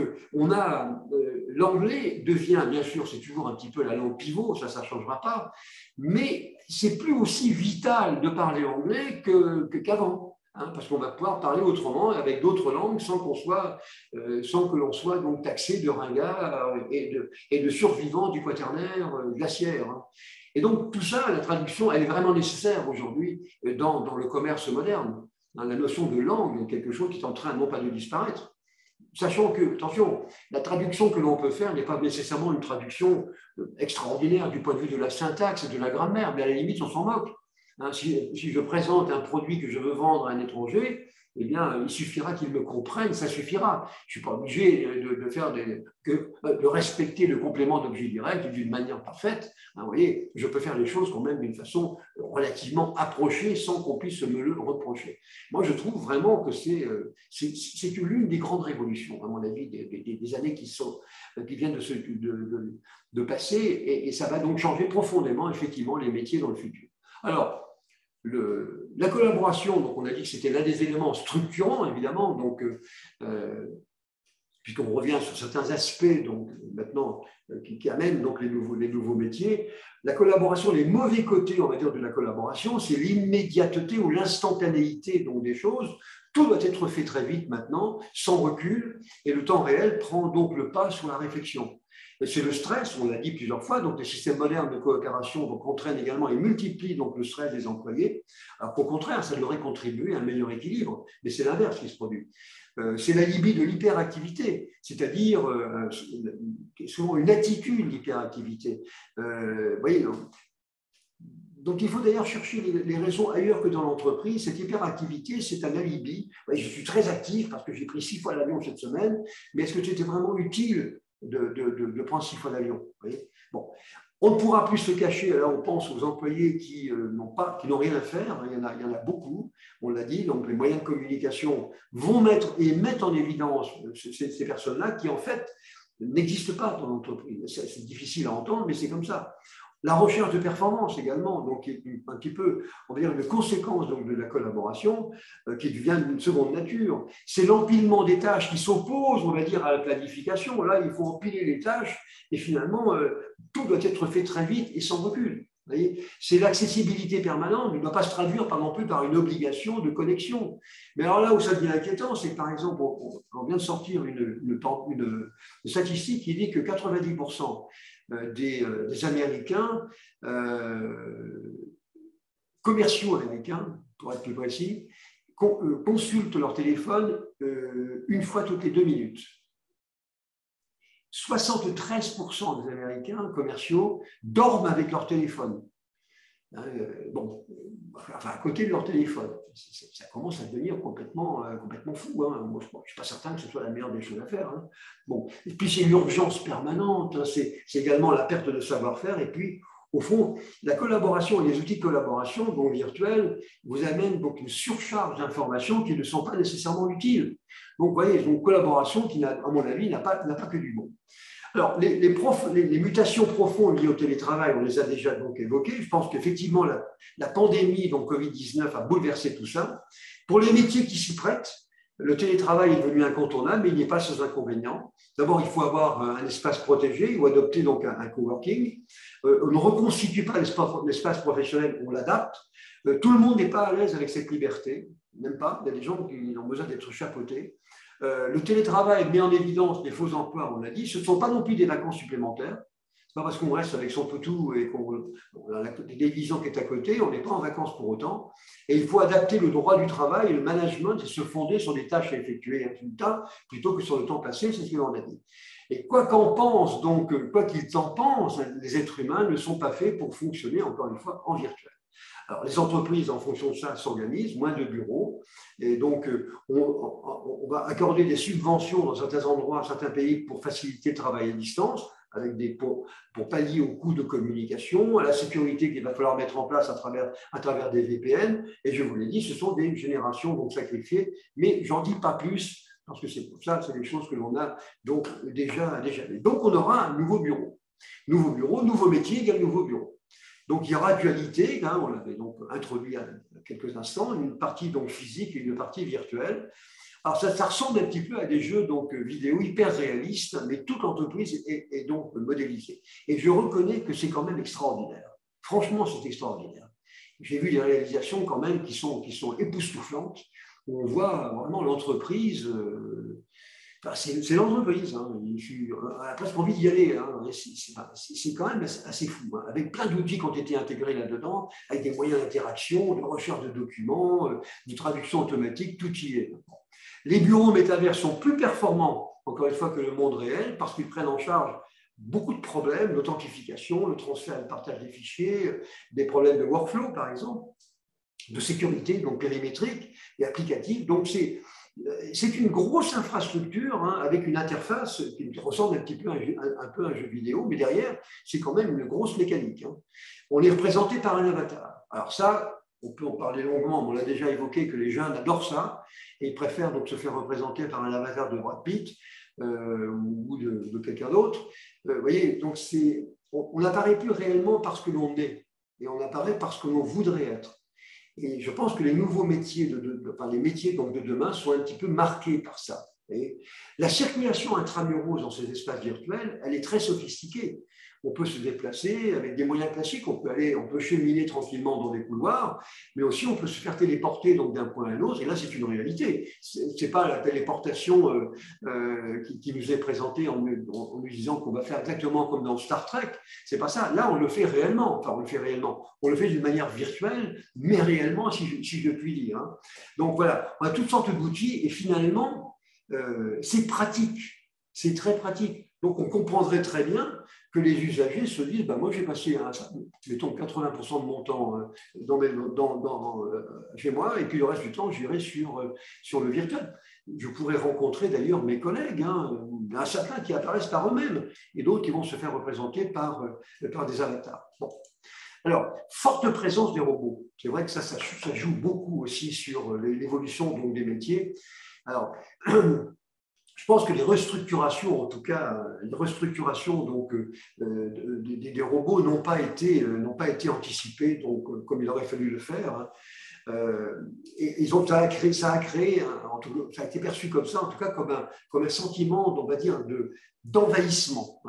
l'anglais devient, bien sûr, c'est toujours un petit peu la langue pivot, ça ne changera pas, mais c'est plus aussi vital de parler anglais qu'avant. Hein, parce qu'on va pouvoir parler autrement avec d'autres langues sans que l'on soit donc taxé de ringard et de survivant du quaternaire glaciaire. Hein. Et donc tout ça, la traduction, elle est vraiment nécessaire aujourd'hui dans le commerce moderne. Hein, la notion de langue est quelque chose qui est en train non pas de disparaître. Sachant que, attention, la traduction que l'on peut faire n'est pas nécessairement une traduction extraordinaire du point de vue de la syntaxe et de la grammaire, mais à la limite, on s'en moque. Hein, si je présente un produit que je veux vendre à un étranger, eh bien, il suffira qu'il me comprenne, ça suffira. Je ne suis pas obligé de respecter le complément d'objet direct d'une manière parfaite. Hein, vous voyez, je peux faire les choses quand même d'une façon relativement approchée sans qu'on puisse me le reprocher. Moi, je trouve vraiment que c'est l'une des grandes révolutions, à mon avis, des années qui viennent de passer, et ça va donc changer profondément, effectivement, les métiers dans le futur. Alors, la collaboration, donc on a dit que c'était l'un des éléments structurants, évidemment, donc, puisqu'on revient sur certains aspects donc, maintenant, qui amènent donc, les nouveaux métiers. La collaboration, les mauvais côtés, on va dire, de la collaboration, c'est l'immédiateté ou l'instantanéité des choses. Tout doit être fait très vite maintenant, sans recul, et le temps réel prend donc le pas sur la réflexion. C'est le stress, on l'a dit plusieurs fois, donc les systèmes modernes de coopération donc, entraînent également et multiplient donc, le stress des employés, alors qu'au contraire, ça devrait contribuer à un meilleur équilibre, mais c'est l'inverse qui se produit. C'est l'alibi de l'hyperactivité, c'est-à-dire souvent une attitude d'hyperactivité. Vous voyez, donc il faut d'ailleurs chercher les raisons ailleurs que dans l'entreprise. Cette hyperactivité, c'est un alibi. Je suis très actif parce que j'ai pris 6 fois l'avion cette semaine, mais est-ce que c'était vraiment utile de prendre 6 fois l'avion? Bon. On ne pourra plus se cacher, là on pense aux employés qui n'ont rien à faire, il y en a beaucoup, on l'a dit, donc les moyens de communication vont mettre en évidence ces personnes-là qui en fait n'existent pas dans l'entreprise. C'est difficile à entendre, mais c'est comme ça. La recherche de performance également, donc un petit peu, on va dire, une conséquence donc, de la collaboration qui devient une seconde nature. C'est l'empilement des tâches qui s'opposent, on va dire, à la planification. Là, il faut empiler les tâches et finalement, tout doit être fait très vite et sans recul. C'est l'accessibilité permanente, ne doit pas se traduire non plus par une obligation de connexion. Mais alors là où ça devient inquiétant, c'est que par exemple, on vient de sortir une statistique qui dit que 90% des Américains, commerciaux américains, pour être plus précis, consultent leur téléphone une fois toutes les 2 minutes. 73% des Américains commerciaux dorment avec leur téléphone. Bon, enfin, à côté de leur téléphone. Ça commence à devenir complètement fou. Hein. Moi, je ne suis pas certain que ce soit la meilleure des choses à faire. Hein. Bon. Et puis, c'est l'urgence permanente, hein. C'est également la perte de savoir-faire. Et puis, au fond, la collaboration et les outils de collaboration, donc virtuels, vous amènent donc une surcharge d'informations qui ne sont pas nécessairement utiles. Donc, vous voyez, une collaboration qui, à mon avis, n'a pas que du bon. Alors, les mutations profondes liées au télétravail, on les a déjà donc évoquées. Je pense qu'effectivement, la pandémie, donc Covid-19, a bouleversé tout ça. Pour les métiers qui s'y prêtent, le télétravail est devenu incontournable, mais il n'est pas sans inconvénients. D'abord, il faut avoir un espace protégé ou adopter donc un coworking. On ne reconstitue pas l'espace professionnel, on l'adapte. Tout le monde n'est pas à l'aise avec cette liberté, même pas. Il y a des gens qui ont besoin d'être chapeautés. Le télétravail met en évidence des faux emplois, on l'a dit. Ce ne sont pas non plus des vacances supplémentaires. Ce n'est pas parce qu'on reste avec son toutou et qu'on a la télévision qui est à côté, on n'est pas en vacances pour autant. Et il faut adapter le droit du travail et le management et se fonder sur des tâches à effectuer à tout temps plutôt que sur le temps passé, c'est ce que l'on a dit. Et quoi qu'en pense, donc, quoi qu'ils en pensent, les êtres humains ne sont pas faits pour fonctionner, encore une fois, en virtuel. Alors, les entreprises, en fonction de ça, s'organisent, moins de bureaux. Et donc, on va accorder des subventions dans certains endroits, certains pays, pour faciliter le travail à distance, avec pour pallier au coût de communication, à la sécurité qu'il va falloir mettre en place à travers des VPN. Et je vous l'ai dit, ce sont des générations donc sacrifiées, mais j'en dis pas plus, parce que c'est pour ça, c'est des choses que l'on a donc déjà. Donc, on aura un nouveau bureau. Nouveau bureau, nouveau métier égale nouveau bureau. Donc, il y aura dualité, hein, on l'avait donc introduit à quelques instants, une partie donc physique et une partie virtuelle. Alors, ça ressemble un petit peu à des jeux donc, vidéo hyper réalistes, mais toute l'entreprise est donc modélisée. Et je reconnais que c'est quand même extraordinaire. Franchement, c'est extraordinaire. J'ai vu des réalisations quand même qui sont époustouflantes, où on voit vraiment l'entreprise. Enfin, c'est l'entreprise, hein. On a presque envie d'y aller. Hein. C'est quand même assez fou, hein. Avec plein d'outils qui ont été intégrés là-dedans, avec des moyens d'interaction, de recherche de documents, de traduction automatique, tout y est. Les bureaux métavers sont plus performants, encore une fois, que le monde réel, parce qu'ils prennent en charge beaucoup de problèmes, l'authentification, le transfert et le partage des fichiers, des problèmes de workflow, par exemple, de sécurité, donc périmétrique et applicative. Donc, c'est une grosse infrastructure, hein, avec une interface qui ressemble un petit peu à un jeu vidéo, mais derrière, c'est quand même une grosse mécanique. Hein. On est représenté par un avatar. Alors ça, on peut en parler longuement, mais on l'a déjà évoqué que les jeunes adorent ça et ils préfèrent donc se faire représenter par un avatar de Brad Pitt ou de quelqu'un d'autre. Vous voyez, donc on n'apparaît plus réellement parce que l'on est, et on apparaît parce que l'on voudrait être. Et je pense que les nouveaux métiers, les métiers donc de demain sont un petit peu marqués par ça. Et la circulation intramuros dans ces espaces virtuels, elle est très sophistiquée. On peut se déplacer avec des moyens classiques, on peut cheminer tranquillement dans des couloirs, mais aussi on peut se faire téléporter d'un point à l'autre, et là c'est une réalité. Ce n'est pas la téléportation qui nous est présentée en nous disant qu'on va faire exactement comme dans Star Trek, c'est pas ça. Là on le fait réellement, on le fait d'une manière virtuelle, mais réellement, si je puis dire. Hein. Donc voilà, on a toutes sortes d'outils, et finalement, c'est pratique, c'est très pratique. Donc on comprendrait très bien que les usagers se disent, moi j'ai passé, mettons, 80% de mon temps chez moi, et puis le reste du temps, j'irai sur le virtuel. Je pourrais rencontrer d'ailleurs mes collègues, hein, certains qui apparaissent par eux-mêmes, et d'autres qui vont se faire représenter par des avatars. Bon. Alors, forte présence des robots. C'est vrai que ça joue beaucoup aussi sur l'évolution donc, des métiers. Alors, je pense que les restructurations, en tout cas, les restructurations donc, des robots n'ont pas été anticipées donc, comme il aurait fallu le faire. Et ça a créé, ça a été perçu comme ça, en tout cas comme un sentiment, on va dire, d'envahissement.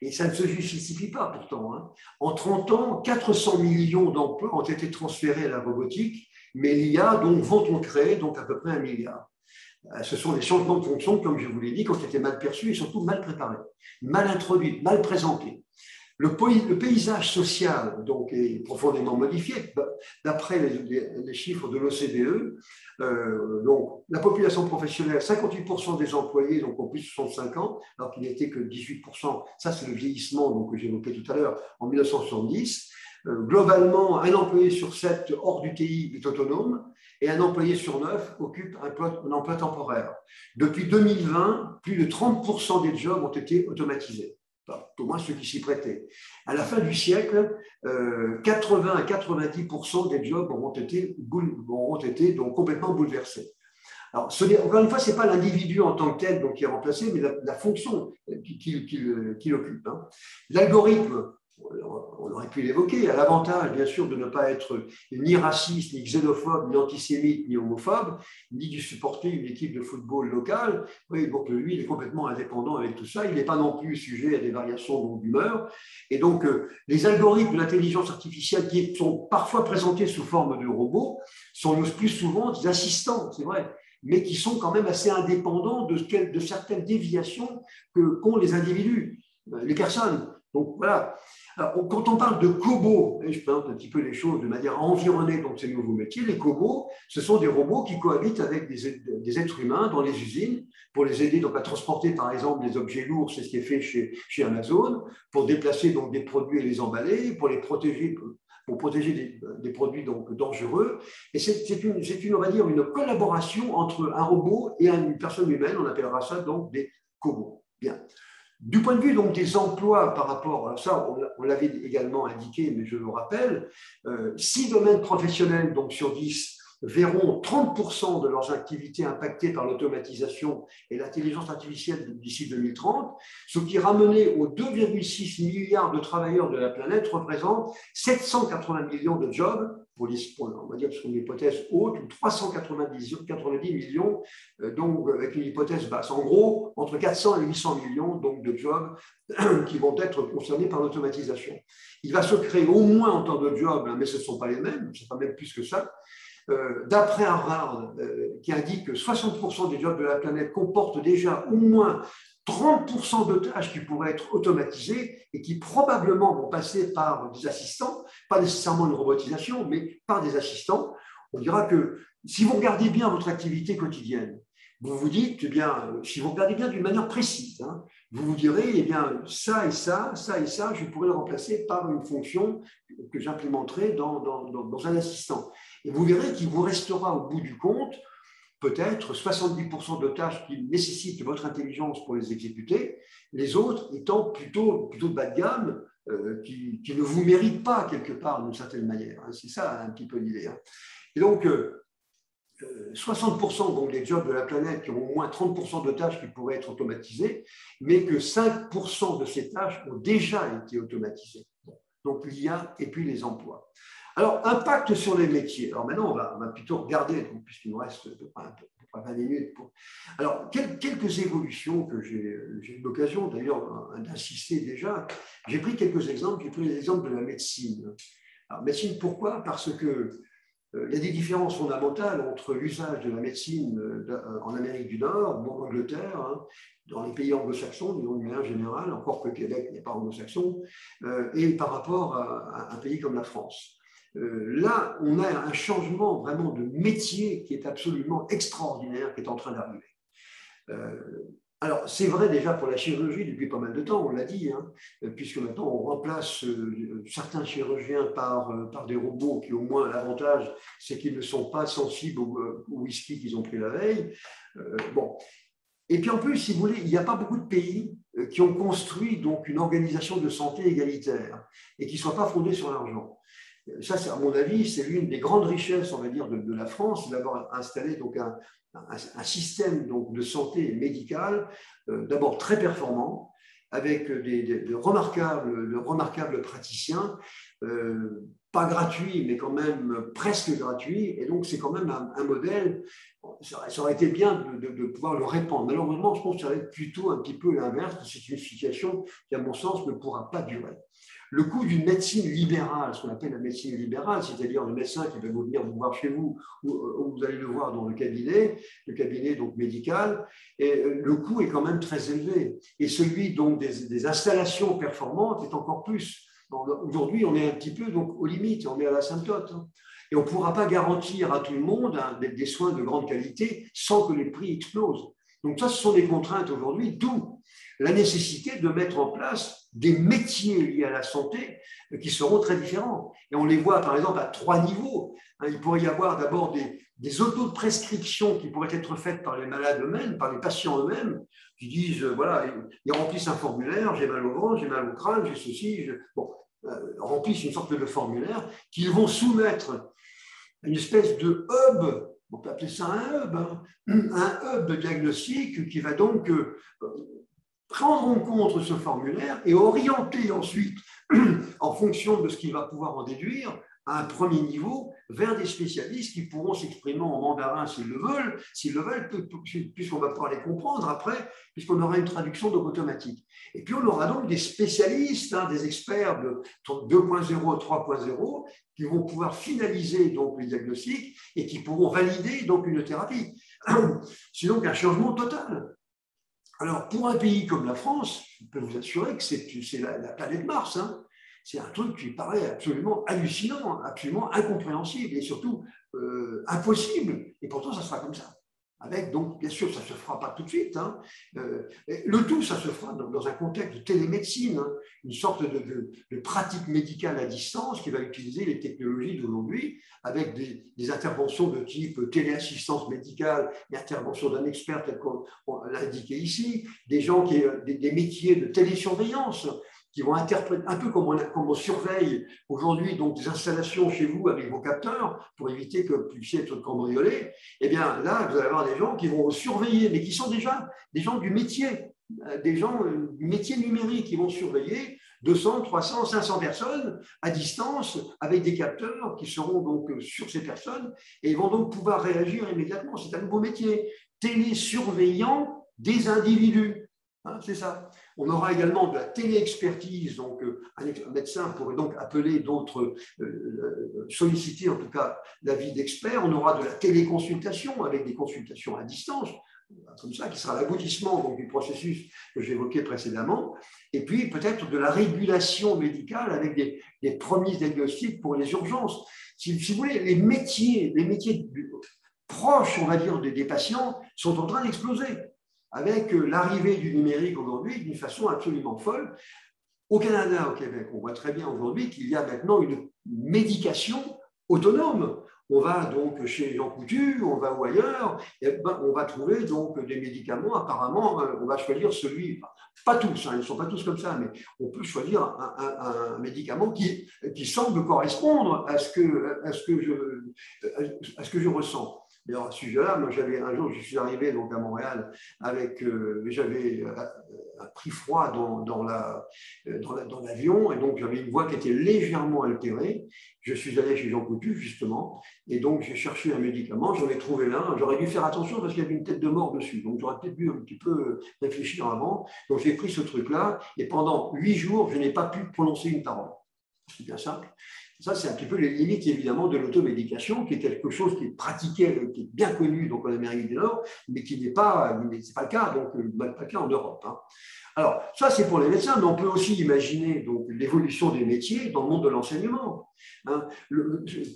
Et ça ne se justifie pas pourtant. Hein. En 30 ans, 400 millions d'emplois ont été transférés à la robotique, mais l'IA donc, vont en créer donc, à peu près 1 milliard. Ce sont des changements de fonction, comme je vous l'ai dit, qui ont été mal perçus et surtout mal préparés, mal introduits, mal présentés. Le paysage social donc, est profondément modifié. D'après les chiffres de l'OCDE, donc, la population professionnelle, 58% des employés donc, ont plus de 65 ans, alors qu'il n'était que 18%. Ça, c'est le vieillissement donc, que j'évoquais tout à l'heure en 1970. Globalement, un employé sur 7 hors du TI est autonome et un employé sur 9 occupe un emploi temporaire. Depuis 2020, plus de 30% des jobs ont été automatisés, enfin, au moins ceux qui s'y prêtaient. À la fin du siècle, 80 à 90% des jobs auront été donc complètement bouleversés. Alors, encore une fois, ce n'est pas l'individu en tant que tel donc, qui est remplacé, mais la fonction qu'il occupe. Hein. L'algorithme, on aurait pu l'évoquer, a l'avantage, bien sûr, de ne pas être ni raciste, ni xénophobe, ni antisémite, ni homophobe, ni de supporter une équipe de football locale. Oui, donc lui, il est complètement indépendant avec tout ça. Il n'est pas non plus sujet à des variations d'humeur. Et donc, les algorithmes de l'intelligence artificielle qui sont parfois présentés sous forme de robots sont le plus souvent des assistants, c'est vrai, mais qui sont quand même assez indépendants de certaines déviations qu'ont les individus, les personnes. Donc voilà. Alors, quand on parle de cobots, je présente un petit peu les choses de manière à environner donc, ces nouveaux métiers, les cobots, ce sont des robots qui cohabitent avec des êtres humains dans les usines pour les aider donc, à transporter par exemple des objets lourds, c'est ce qui est fait chez Amazon, pour déplacer donc, des produits et les emballer, pour les protéger. Pour protéger des produits donc dangereux. Et on va dire, une collaboration entre un robot et une personne humaine. On appellera ça donc des cobots. Bien. Du point de vue donc, des emplois par rapport, alors ça on l'avait également indiqué, mais je le rappelle, 6 domaines professionnels donc, sur 10 verront 30% de leurs activités impactées par l'automatisation et l'intelligence artificielle d'ici 2030, ce qui, ramené aux 2,6 milliards de travailleurs de la planète, représente 780 millions de jobs, on va dire sur une hypothèse haute, ou 390 millions, donc avec une hypothèse basse. En gros, entre 400 et 800 millions donc, de jobs qui vont être concernés par l'automatisation. Il va se créer au moins autant de jobs, mais ce ne sont pas les mêmes, ce n'est pas même plus que ça. D'après Harvard, qui indique que 60% des jobs de la planète comportent déjà au moins 30% de tâches qui pourraient être automatisées et qui probablement vont passer par des assistants, pas nécessairement une robotisation, mais par des assistants. On dira que si vous regardez bien votre activité quotidienne, vous vous dites, eh bien, si vous regardez bien d'une manière précise, hein, vous vous direz, eh bien, ça et ça, ça et ça, je pourrais le remplacer par une fonction que j'implémenterai dans un assistant. Et vous verrez qu'il vous restera au bout du compte peut-être 70% de tâches qui nécessitent votre intelligence pour les exécuter, les autres étant plutôt de bas de gamme, qui ne vous méritent pas quelque part d'une certaine manière. Hein. C'est ça un petit peu l'idée. Hein. Et donc, 60% donc, des jobs de la planète qui ont au moins 30% de tâches qui pourraient être automatisées, mais que 5% de ces tâches ont déjà été automatisées. Donc, l'IA et puis les emplois. Alors, impact sur les métiers. Alors maintenant, on va plutôt regarder, puisqu'il nous reste à peu près 20 minutes. Alors, quelques évolutions que j'ai eu l'occasion d'ailleurs d'insister déjà. J'ai pris quelques exemples. J'ai pris l'exemple de la médecine. Alors, médecine, pourquoi? Parce que il y a des différences fondamentales entre l'usage de la médecine en Amérique du Nord, en Angleterre, hein, dans les pays anglo-saxons, disons de manière générale, encore que le Québec n'est pas anglo-saxon, et par rapport à un pays comme la France. Là, on a un changement vraiment de métier qui est absolument extraordinaire, qui est en train d'arriver. Alors, c'est vrai déjà pour la chirurgie depuis pas mal de temps, on l'a dit, hein, puisque maintenant on remplace certains chirurgiens par des robots qui, au moins, l'avantage, c'est qu'ils ne sont pas sensibles au whisky qu'ils ont pris la veille. Bon. Et puis en plus, si vous voulez, il n'y a pas beaucoup de pays qui ont construit donc, une organisation de santé égalitaire et qui ne soit pas fondée sur l'argent. Ça, à mon avis, c'est l'une des grandes richesses, on va dire, de la France, d'avoir installé donc un système donc, de santé médicale, d'abord très performant, avec de remarquables praticiens, pas gratuits, mais quand même presque gratuits. Et donc, c'est quand même un modèle. Ça aurait été bien de pouvoir le répandre. Malheureusement, je pense que ça va être plutôt un petit peu l'inverse. C'est une situation qui, à mon sens, ne pourra pas durer. Le coût d'une médecine libérale, ce qu'on appelle la médecine libérale, c'est-à-dire le médecin qui va venir vous voir chez vous ou vous allez le voir dans le cabinet donc médical, et le coût est quand même très élevé. Et celui donc des installations performantes est encore plus. Aujourd'hui, on est un petit peu donc, aux limites, on est à l'asymptote. Hein. Et on ne pourra pas garantir à tout le monde des soins de grande qualité sans que les prix explosent. Donc ça, ce sont des contraintes aujourd'hui, d'où la nécessité de mettre en place des métiers liés à la santé qui seront très différents. Et on les voit par exemple à 3 niveaux. Il pourrait y avoir d'abord des autoprescriptions qui pourraient être faites par les malades eux-mêmes, par les patients eux-mêmes, qui disent, voilà, ils remplissent un formulaire, j'ai mal au ventre, j'ai mal au crâne, j'ai ceci, bon, remplissent une sorte de formulaire qu'ils vont soumettre à une espèce de hub, on peut appeler ça un hub, hein, un hub de diagnostic qui va donc prendre en compte ce formulaire et orienter ensuite, en fonction de ce qu'il va pouvoir en déduire, à un premier niveau, vers des spécialistes qui pourront s'exprimer en mandarin s'ils le veulent, puisqu'on va pouvoir les comprendre après, puisqu'on aura une traduction donc automatique. Et puis on aura donc des spécialistes, hein, des experts de 2.0, 3.0, qui vont pouvoir finaliser donc les diagnostics et qui pourront valider donc une thérapie. C'est donc un changement total. Alors, pour un pays comme la France, je peux vous assurer que c'est la planète Mars. Hein. C'est un truc qui paraît absolument hallucinant, absolument incompréhensible et surtout impossible. Et pourtant, ça sera comme ça. Avec, donc, bien sûr, ça ne se fera pas tout de suite. Hein. Le tout, ça se fera dans un contexte de télémédecine, hein, une sorte de pratique médicale à distance qui va utiliser les technologies d'aujourd'hui avec des interventions de type téléassistance médicale et intervention d'un expert tel qu'on l'a indiqué ici, des gens des métiers de télésurveillance qui vont interpréter, un peu comme on surveille aujourd'hui donc des installations chez vous avec vos capteurs pour éviter que vous puissiez être cambriolé. Eh bien là, vous allez avoir des gens qui vont surveiller, mais qui sont déjà des gens du métier, des gens du métier numérique qui vont surveiller 200, 300, 500 personnes à distance avec des capteurs qui seront donc sur ces personnes et ils vont donc pouvoir réagir immédiatement. C'est un nouveau métier, télésurveillant des individus. Hein, c'est ça. On aura également de la téléexpertise, donc un médecin pourrait donc appeler d'autres, solliciter en tout cas l'avis d'experts. On aura de la téléconsultation avec des consultations à distance, comme ça, qui sera l'aboutissement donc, du processus que j'évoquais précédemment. Et puis peut-être de la régulation médicale avec des premiers diagnostics pour les urgences. Si vous voulez, les métiers proches, on va dire, des patients sont en train d'exploser, avec l'arrivée du numérique aujourd'hui d'une façon absolument folle. Au Canada, au Québec, on voit très bien aujourd'hui qu'il y a maintenant une médication autonome. On va donc chez Jean Coutu, on va ou ailleurs, et ben, on va trouver donc des médicaments, apparemment, on va choisir celui, pas tous, hein, ils ne sont pas tous comme ça, mais on peut choisir un médicament qui semble correspondre à ce que je ressens. D'ailleurs, à ce sujet-là, moi, un jour, je suis arrivé donc, à Montréal avec, j'avais un pris froid dans l'avion, et donc j'avais une voix qui était légèrement altérée. Je suis allé chez Jean Coutu, justement, et donc j'ai cherché un médicament, j'en ai trouvé un. J'aurais dû faire attention parce qu'il y avait une tête de mort dessus, donc j'aurais peut-être dû un petit peu réfléchir avant. Donc j'ai pris ce truc-là, et pendant 8 jours, je n'ai pas pu prononcer une parole. C'est bien simple. Ça, c'est un petit peu les limites, évidemment, de l'automédication, qui est quelque chose qui est pratiqué, qui est bien connu donc, en Amérique du Nord, mais qui n'est pas le cas, donc pas le cas en Europe. Hein. Alors, ça, c'est pour les médecins, mais on peut aussi imaginer donc, l'évolution des métiers dans le monde de l'enseignement. Hein.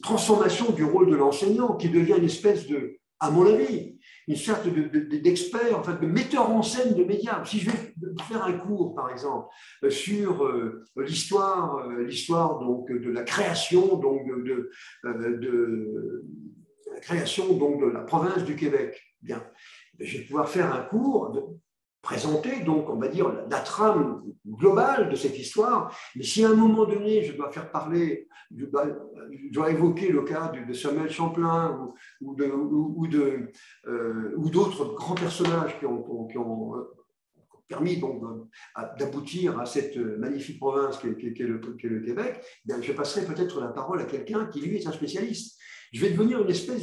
Transformation du rôle de l'enseignant, qui devient une espèce de, à mon avis, une sorte d'expert, en fait, de metteur en scène de médias. Si je vais faire un cours, par exemple, sur l'histoire donc de la création donc la création donc de la province du Québec, bien, je vais pouvoir faire un cours présenter donc on va dire la trame globale de cette histoire. Mais si à un moment donné je dois faire parler, je dois évoquer le cas de Samuel Champlain ou d'autres grands personnages qui ont permis donc d'aboutir à cette magnifique province qu'est le Québec, bien, je passerai peut-être la parole à quelqu'un qui lui est un spécialiste. Je vais devenir une espèce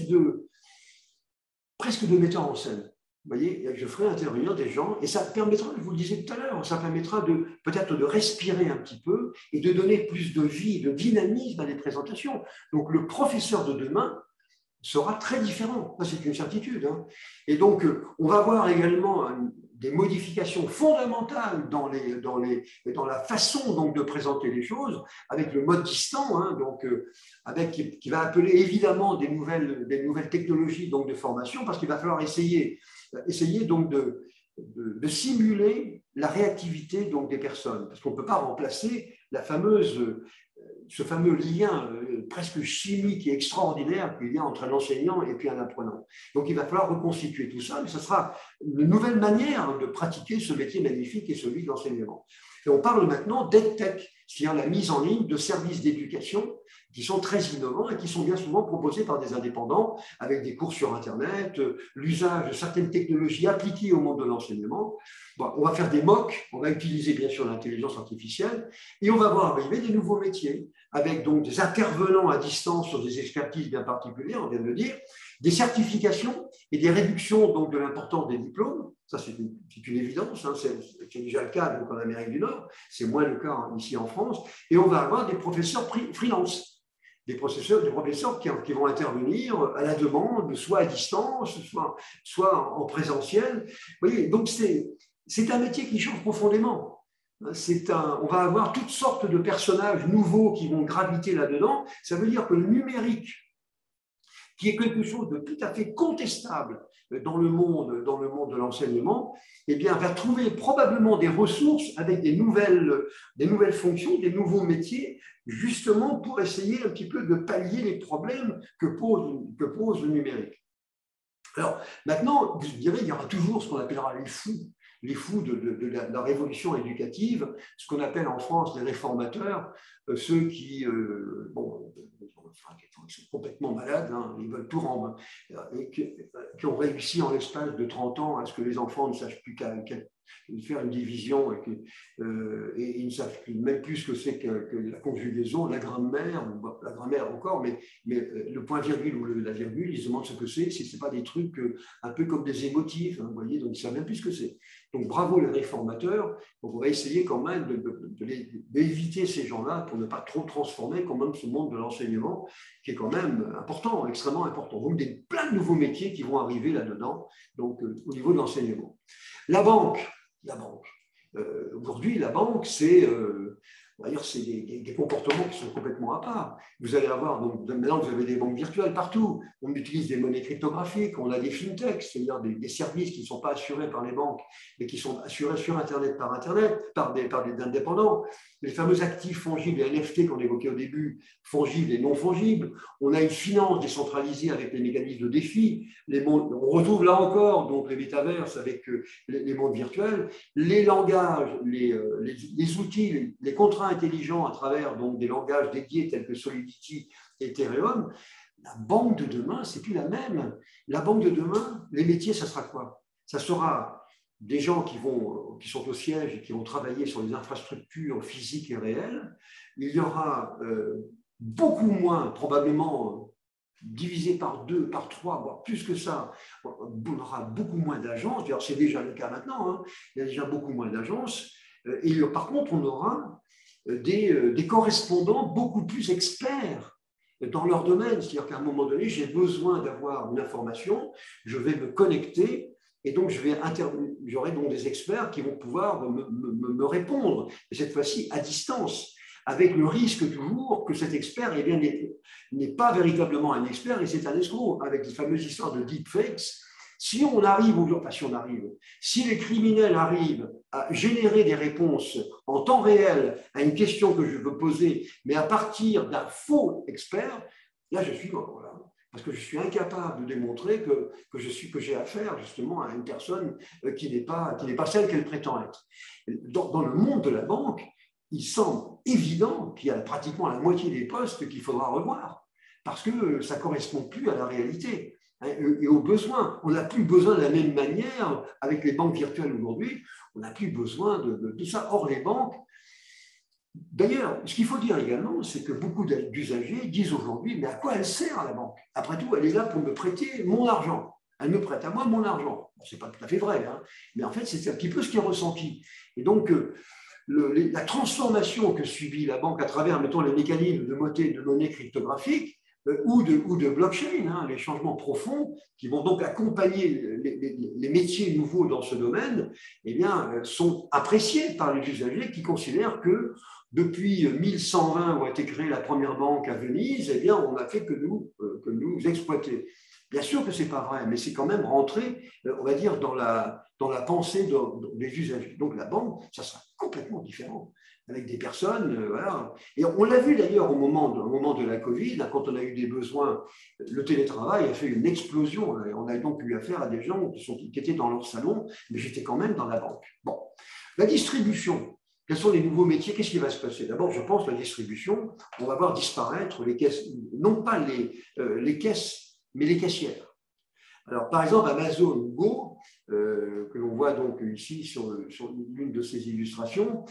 presque de metteur en scène. Vous voyez, je ferai intervenir des gens et ça permettra, je vous le disais tout à l'heure, ça permettra peut-être de respirer un petit peu et de donner plus de vie, de dynamisme à les présentations. Donc le professeur de demain sera très différent, c'est une certitude. Hein. Et donc on va voir également des modifications fondamentales dans la façon donc, de présenter les choses, avec le mode distant, hein, donc, qui va appeler évidemment des nouvelles technologies donc, de formation, parce qu'il va falloir essayer donc de simuler la réactivité donc, des personnes, parce qu'on ne peut pas remplacer ce fameux lien presque chimique et extraordinaire qu'il y a entre un enseignant et puis un apprenant. Donc il va falloir reconstituer tout ça, mais ce sera une nouvelle manière de pratiquer ce métier magnifique qui est celui de l'enseignement. Et on parle maintenant d'EdTech, c'est-à-dire la mise en ligne de services d'éducation qui sont très innovants et qui sont bien souvent proposés par des indépendants avec des cours sur Internet, l'usage de certaines technologies appliquées au monde de l'enseignement. Bon, on va faire des MOOC, on va utiliser bien sûr l'intelligence artificielle et on va voir arriver des nouveaux métiers avec donc des intervenants à distance sur des expertises bien particulières, on vient de le dire, des certifications et des réductions donc, de l'importance des diplômes. Ça, c'est une évidence, hein, c'est déjà le cas donc, en Amérique du Nord, c'est moins le cas ici en France. Et on va avoir des professeurs freelance, des professeurs qui vont intervenir à la demande, soit à distance, soit en présentiel. Vous voyez, donc c'est un métier qui change profondément. On va avoir toutes sortes de personnages nouveaux qui vont graviter là-dedans. Ça veut dire que le numérique, qui est quelque chose de tout à fait contestable dans le monde de l'enseignement, eh bien, va trouver probablement des ressources avec des nouvelles fonctions, des nouveaux métiers, justement pour essayer un petit peu de pallier les problèmes que pose le numérique. Alors, maintenant, vous direz, il y aura toujours ce qu'on appellera les fous de la révolution éducative, ce qu'on appelle en France les réformateurs, ceux qui, sont complètement malades, hein, ils veulent tout rendre, et qui ont réussi en l'espace de 30 ans à ce que les enfants ne sachent plus qu'à faire une division et ils ne savent même plus ce que c'est que la conjugaison, la grammaire encore, mais le point virgule ou la virgule, ils se demandent ce que c'est, si ce n'est pas des trucs un peu comme des émotifs, hein, vous voyez, donc ils ne savent même plus ce que c'est. Donc bravo les réformateurs, donc on va essayer quand même d'éviter ces gens-là pour ne pas trop transformer quand même ce monde de l'enseignement qui est quand même important, extrêmement important. Donc plein de nouveaux métiers qui vont arriver là-dedans, donc au niveau de l'enseignement. La banque. Aujourd'hui, la banque, c'est des comportements qui sont complètement à part. Vous allez avoir, donc, maintenant vous avez des banques virtuelles partout, on utilise des monnaies cryptographiques, on a des fintechs, c'est-à-dire des services qui ne sont pas assurés par les banques, mais qui sont assurés sur Internet, par des indépendants. Les fameux actifs fongibles, les NFT qu'on évoquait au début, fongibles et non fongibles. On a une finance décentralisée avec les mécanismes de défi. On retrouve là encore donc, les métaverses avec les mondes virtuels, les langages, les outils, les contrats intelligents à travers donc, des langages dédiés tels que Solidity et Ethereum. La banque de demain, c'est plus la même. La banque de demain, les métiers, ça sera quoi? Ça sera des gens qui sont au siège et qui vont travailler sur les infrastructures physiques et réelles. Il y aura beaucoup moins, probablement divisé par 2, par 3, voire plus que ça, on aura beaucoup moins d'agences. D'ailleurs, c'est déjà le cas maintenant, hein. Il y a déjà beaucoup moins d'agences. Et par contre, on aura des correspondants beaucoup plus experts dans leur domaine. C'est-à-dire qu'à un moment donné, j'ai besoin d'avoir une information, je vais me connecter et donc j'aurai donc des experts qui vont pouvoir me répondre, et cette fois-ci à distance, avec le risque toujours que cet expert n'est pas véritablement un expert et c'est un escroc, avec les fameuses histoires de deepfakes. Si les criminels arrivent à générer des réponses en temps réel à une question que je veux poser, mais à partir d'un faux expert, là je suis mort, voilà. Parce que je suis incapable de démontrer que j'ai affaire justement à une personne qui n'est pas celle qu'elle prétend être. Dans le monde de la banque, il semble évident qu'il y a pratiquement la moitié des postes qu'il faudra revoir, parce que ça ne correspond plus à la réalité et aux besoins. On n'a plus besoin de la même manière avec les banques virtuelles aujourd'hui, on n'a plus besoin de ça. Or, les banques, d'ailleurs, ce qu'il faut dire également, c'est que beaucoup d'usagers disent aujourd'hui, mais à quoi elle sert la banque? Après tout, elle est là pour me prêter mon argent. Elle me prête à moi mon argent. Bon, ce n'est pas tout à fait vrai, hein, mais en fait, c'est un petit peu ce qui est ressenti. Et donc, la transformation que subit la banque à travers, mettons, les mécanismes de monnaie cryptographique ou de blockchain, hein, les changements profonds qui vont donc accompagner les métiers nouveaux dans ce domaine, eh bien, sont appréciés par les usagers qui considèrent que depuis 1120, où a été créée la première banque à Venise, eh bien, on n'a fait que nous exploiter. Bien sûr que ce n'est pas vrai, mais c'est quand même rentré, on va dire, dans la pensée des usagers. Donc la banque, ça sera complètement différent, avec des personnes, voilà. Et on l'a vu d'ailleurs au moment de la Covid, quand on a eu des besoins, le télétravail a fait une explosion. On a donc eu affaire à des gens qui étaient dans leur salon, mais j'étais quand même dans la banque. Bon, la distribution. Quels sont les nouveaux métiers? Qu'est-ce qui va se passer? D'abord, je pense, la distribution, on va voir disparaître les caisses, non pas les caisses, mais les caissières. Alors, par exemple, Amazon Go, que l'on voit donc ici sur l'une de ces illustrations,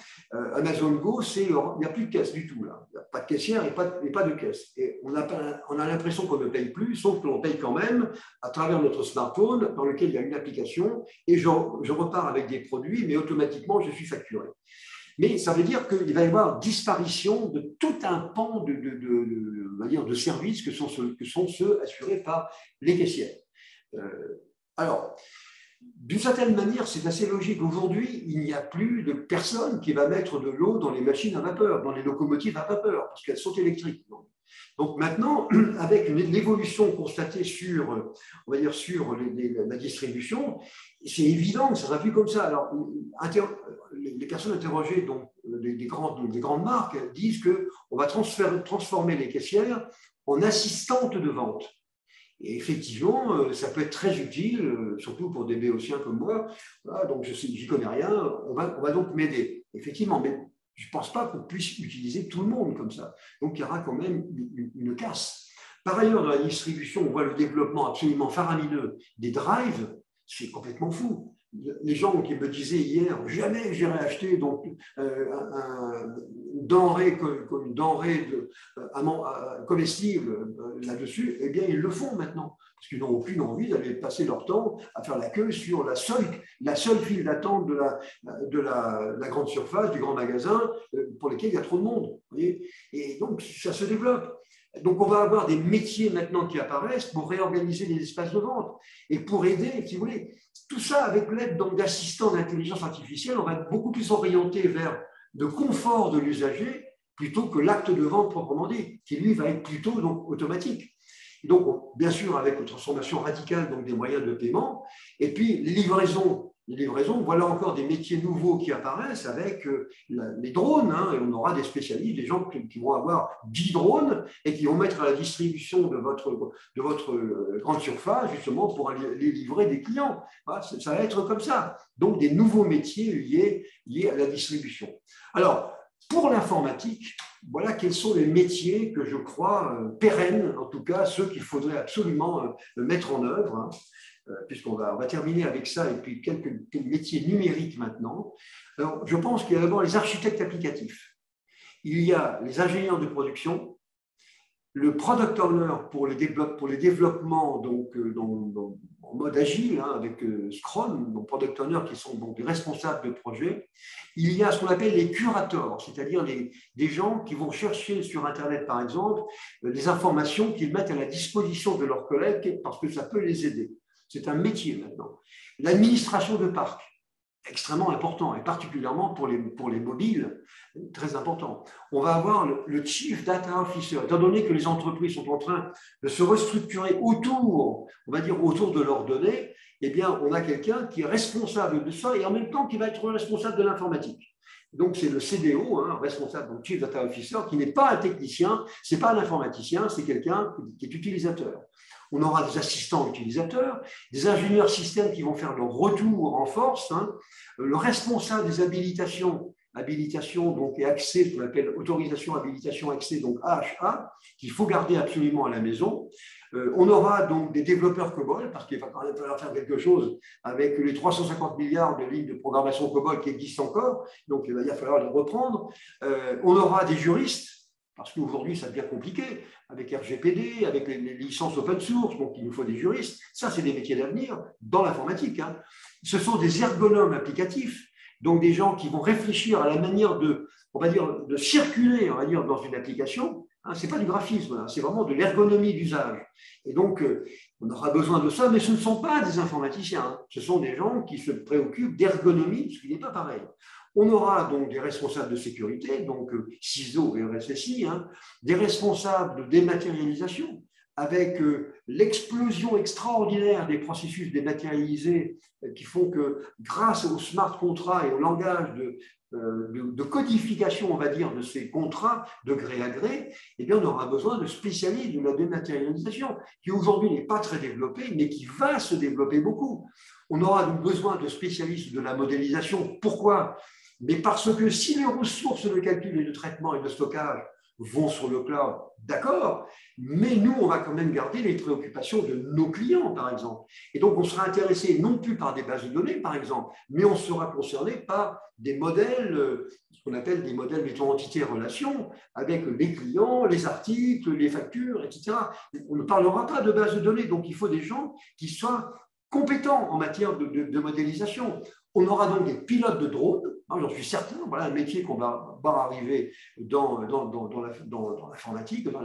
Amazon Go, il n'y a plus de caisse du tout là. Il n'y a pas de caissière et pas de caisse. Et on a l'impression qu'on ne paye plus, sauf que l'on paye quand même à travers notre smartphone dans lequel il y a une application et je repars avec des produits, mais automatiquement, je suis facturé. Mais ça veut dire qu'il va y avoir disparition de tout un pan de services que sont ceux assurés par les caissières. Alors, d'une certaine manière, c'est assez logique. Aujourd'hui, il n'y a plus de personne qui va mettre de l'eau dans les machines à vapeur, dans les locomotives à vapeur, parce qu'elles sont électriques. Donc maintenant, avec l'évolution constatée sur, on va dire, sur la distribution, c'est évident que ça ne sera plus comme ça. Alors, les personnes interrogées, donc des grandes marques, disent qu'on va transformer les caissières en assistantes de vente. Et effectivement, ça peut être très utile, surtout pour des béotiens comme moi. Voilà, donc, j'y connais rien, on va donc m'aider. Effectivement, mais je ne pense pas qu'on puisse utiliser tout le monde comme ça. Donc, il y aura quand même une casse. Par ailleurs, dans la distribution, on voit le développement absolument faramineux des drives. C'est complètement fou. Les gens qui me disaient hier, jamais j'irai acheter donc, une denrée comestible là-dessus, eh bien, ils le font maintenant. Parce qu'ils n'ont aucune envie d'aller passer leur temps à faire la queue sur la seule file d'attente de la grande surface, du grand magasin, pour lesquels il y a trop de monde. Vous voyez, et donc, ça se développe. Donc, on va avoir des métiers maintenant qui apparaissent pour réorganiser les espaces de vente et pour aider, si vous voulez. Tout ça, avec l'aide d'assistants d'intelligence artificielle, on va être beaucoup plus orienté vers le confort de l'usager plutôt que l'acte de vente proprement dit, qui lui va être plutôt donc, automatique. Et donc, bien sûr, avec une transformation radicale donc, des moyens de paiement, et puis les livraisons, voilà encore des métiers nouveaux qui apparaissent avec les drones. Hein, et on aura des spécialistes, des gens qui vont avoir 10 drones et qui vont mettre à la distribution de votre grande surface, justement, pour aller les livrer des clients. Voilà, ça va être comme ça. Donc, des nouveaux métiers liés à la distribution. Alors, pour l'informatique, voilà quels sont les métiers que je crois pérennes, en tout cas ceux qu'il faudrait absolument mettre en œuvre. Hein. Puisqu'on va terminer avec ça, et puis quelques métiers numériques maintenant. Alors, je pense qu'il y a d'abord les architectes applicatifs. Il y a les ingénieurs de production, le product owner pour les développements donc, en mode agile, hein, avec Scrum, donc product owners qui sont donc des responsables de projet. Il y a ce qu'on appelle les curators, c'est-à-dire des gens qui vont chercher sur Internet, par exemple, des informations qu'ils mettent à la disposition de leurs collègues parce que ça peut les aider. C'est un métier maintenant. L'administration de parc, extrêmement important, et particulièrement pour les mobiles, très important. On va avoir le Chief Data Officer. Étant donné que les entreprises sont en train de se restructurer autour, on va dire autour de leurs données, eh bien, on a quelqu'un qui est responsable de ça et en même temps qui va être responsable de l'informatique. Donc, c'est le CDO, hein, responsable, donc Chief Data Officer, qui n'est pas un technicien, ce n'est pas un informaticien, c'est quelqu'un qui est utilisateur. On aura des assistants utilisateurs, des ingénieurs systèmes qui vont faire leur retour en force, hein, le responsable des habilitation donc, et accès, ce qu'on appelle autorisation, habilitation, accès, donc AHA, qu'il faut garder absolument à la maison. On aura donc des développeurs COBOL, parce qu'il va quand même falloir faire quelque chose avec les 350 milliards de lignes de programmation COBOL qui existent encore, donc il va falloir les reprendre. On aura des juristes, parce qu'aujourd'hui, ça devient compliqué, avec RGPD, avec les licences open source, donc il nous faut des juristes. Ça, c'est des métiers d'avenir dans l'informatique. Hein. Ce sont des ergonomes applicatifs, donc des gens qui vont réfléchir à la manière on va dire, de circuler, on va dire, dans une application. Hein, ce n'est pas du graphisme, hein, c'est vraiment de l'ergonomie d'usage. Et donc, on aura besoin de ça, mais ce ne sont pas des informaticiens. Hein. Ce sont des gens qui se préoccupent d'ergonomie, ce qui n'est pas pareil. On aura donc des responsables de sécurité, donc CISO et RSSI, hein, des responsables de dématérialisation, avec l'explosion extraordinaire des processus dématérialisés qui font que grâce au smart contract et au langage de codification, on va dire, de ces contrats de gré à gré, eh bien, on aura besoin de spécialistes de la dématérialisation, qui aujourd'hui n'est pas très développée, mais qui va se développer beaucoup. On aura donc besoin de spécialistes de la modélisation. Pourquoi? Mais parce que si les ressources de calcul et de traitement et de stockage vont sur le cloud, d'accord, mais nous, on va quand même garder les préoccupations de nos clients, par exemple. Et donc, on sera intéressé non plus par des bases de données, par exemple, mais on sera concerné par des modèles, ce qu'on appelle des modèles, mettons, entité-relation, avec les clients, les articles, les factures, etc. On ne parlera pas de bases de données, donc il faut des gens qui soient compétents en matière de modélisation. On aura donc des pilotes de drones, hein, j'en suis certain, voilà un métier qu'on va voir arriver dans l'informatique, dans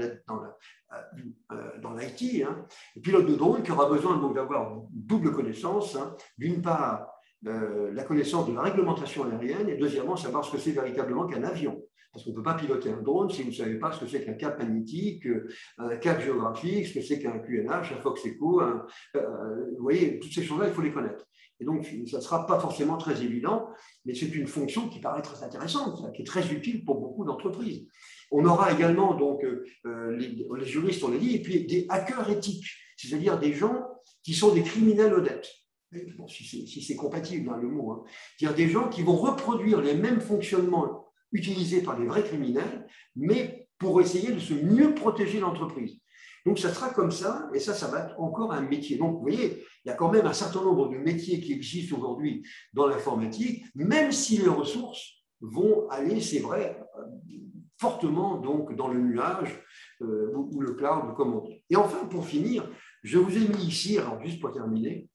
l'IT, hein, un pilote de drone qui aura besoin d'avoir une double connaissance, hein, d'une part la connaissance de la réglementation aérienne et deuxièmement savoir ce que c'est véritablement qu'un avion. Parce qu'on ne peut pas piloter un drone si vous ne savez pas ce que c'est qu'un cap magnétique, un cap géographique, ce que c'est qu'un QNH, un Fox Echo. Vous voyez, toutes ces choses-là, il faut les connaître. Et donc, ça ne sera pas forcément très évident, mais c'est une fonction qui paraît très intéressante, qui est très utile pour beaucoup d'entreprises. On aura également donc, les juristes, on l'a dit, et puis des hackers éthiques, c'est-à-dire des gens qui sont des criminels honnêtes. Bon, si c'est compatible, hein, le mot. Hein. C'est-à-dire des gens qui vont reproduire les mêmes fonctionnements utilisés par les vrais criminels, mais pour essayer de se mieux protéger l'entreprise. Donc, ça sera comme ça, et ça va être encore un métier. Donc, vous voyez, il y a quand même un certain nombre de métiers qui existent aujourd'hui dans l'informatique, même si les ressources vont aller, c'est vrai, fortement donc, dans le nuage ou le cloud, comme on dit. Et enfin, pour finir, je vous ai mis ici, alors juste pour terminer,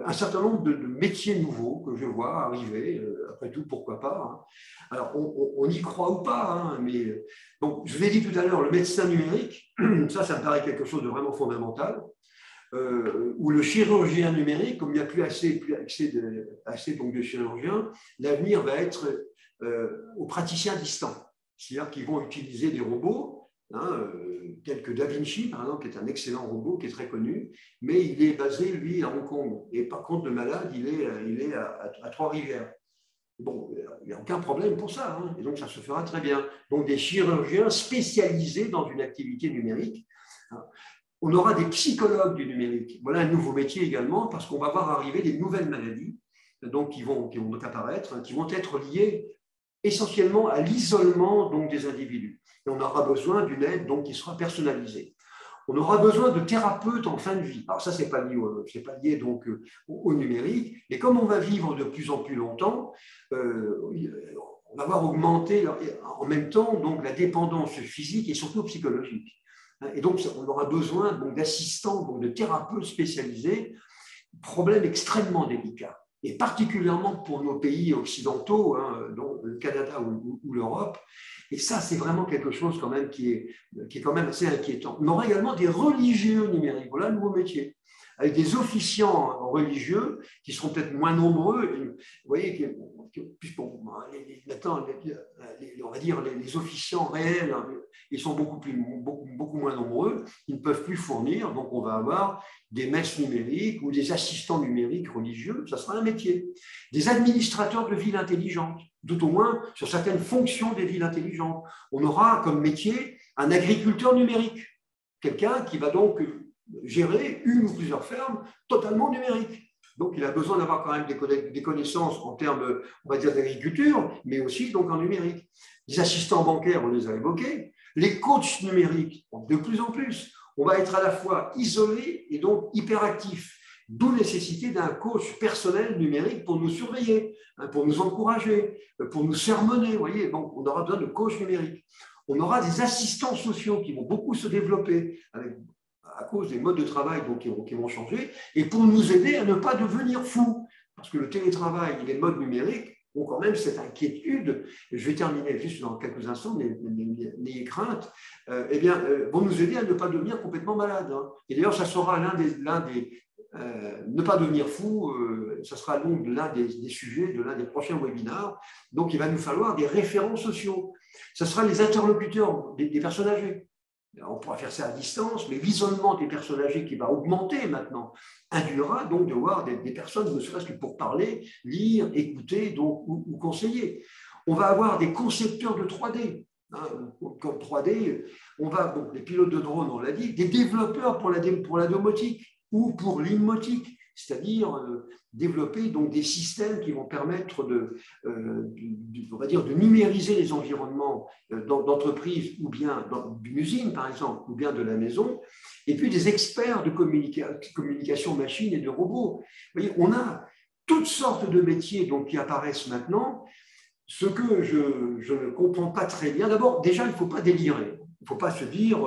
un certain nombre de métiers nouveaux que je vois arriver, après tout, pourquoi pas. Hein. Alors, on y croit ou pas, hein, mais donc, je vous ai dit tout à l'heure, le médecin numérique, ça me paraît quelque chose de vraiment fondamental, ou le chirurgien numérique, comme il n'y a plus assez donc, de chirurgiens, l'avenir va être aux praticiens distants, c'est-à-dire qu'ils vont utiliser des robots, hein, tel que Da Vinci, par exemple, qui est un excellent robot, qui est très connu, mais il est basé, lui, à Hong Kong. Et par contre, le malade, il est à Trois-Rivières. Bon, il n'y a aucun problème pour ça, hein, et donc ça se fera très bien. Donc, des chirurgiens spécialisés dans une activité numérique. Hein. On aura des psychologues du numérique. Voilà un nouveau métier également, parce qu'on va voir arriver des nouvelles maladies donc, qui vont apparaître, hein, qui vont être liées essentiellement à l'isolement des individus. Et on aura besoin d'une aide donc, qui sera personnalisée. On aura besoin de thérapeutes en fin de vie. Alors ça, ce n'est pas lié donc, au numérique, mais comme on va vivre de plus en plus longtemps, on va voir augmenter en même temps donc, la dépendance physique et surtout psychologique. Et donc, on aura besoin d'assistants, de thérapeutes spécialisés, problème extrêmement délicat. Et particulièrement pour nos pays occidentaux, hein, dont le Canada ou l'Europe. Et ça, c'est vraiment quelque chose quand même qui est quand même assez inquiétant. On aura également des religieux numériques. Voilà un nouveau métier. Avec des officiants religieux qui seront peut-être moins nombreux. Vous voyez, maintenant, on va dire les officiants réels, ils sont beaucoup moins nombreux. Ils ne peuvent plus fournir. Donc, on va avoir des messes numériques ou des assistants numériques religieux. Ça sera un métier. Des administrateurs de villes intelligentes, tout au moins sur certaines fonctions des villes intelligentes. On aura comme métier un agriculteur numérique. Quelqu'un qui va donc gérer une ou plusieurs fermes totalement numériques. Donc, il a besoin d'avoir quand même des connaissances en termes, on va dire, d'agriculture, mais aussi donc en numérique. Les assistants bancaires, on les a évoqués. Les coachs numériques, de plus en plus. On va être à la fois isolé et donc hyperactif. D'où nécessité d'un coach personnel numérique pour nous surveiller, pour nous encourager, pour nous sermonner. Vous voyez, donc on aura besoin de coachs numériques. On aura des assistants sociaux qui vont beaucoup se développer à cause des modes de travail donc, qui vont changer, et pour nous aider à ne pas devenir fous. Parce que le télétravail et les modes numériques ont quand même cette inquiétude, et je vais terminer juste dans quelques instants, n'ayez crainte, vont nous aider à ne pas devenir complètement malades. Hein. Et d'ailleurs, ça sera ne pas devenir fou, ça sera l'un des sujets de l'un des prochains webinaires. Donc, il va nous falloir des référents sociaux. Ce sera les interlocuteurs des personnes âgées. On pourra faire ça à distance, mais l'isolement des personnes âgées qui va augmenter maintenant induira donc de voir des personnes, ne serait-ce que pour parler, lire, écouter donc, ou conseiller. On va avoir des concepteurs de 3D. Hein, comme 3D, on va, bon, les pilotes de drone, on l'a dit, des développeurs pour la domotique ou pour l'immotique, c'est-à-dire développer donc des systèmes qui vont permettre on va dire, de numériser les environnements d'entreprise ou bien d'une usine, par exemple, ou bien de la maison, et puis des experts de communication machine et de robots. Vous voyez, on a toutes sortes de métiers donc, qui apparaissent maintenant. Ce que je ne comprends pas très bien, d'abord, déjà, il ne faut pas délirer. Il ne faut pas se dire,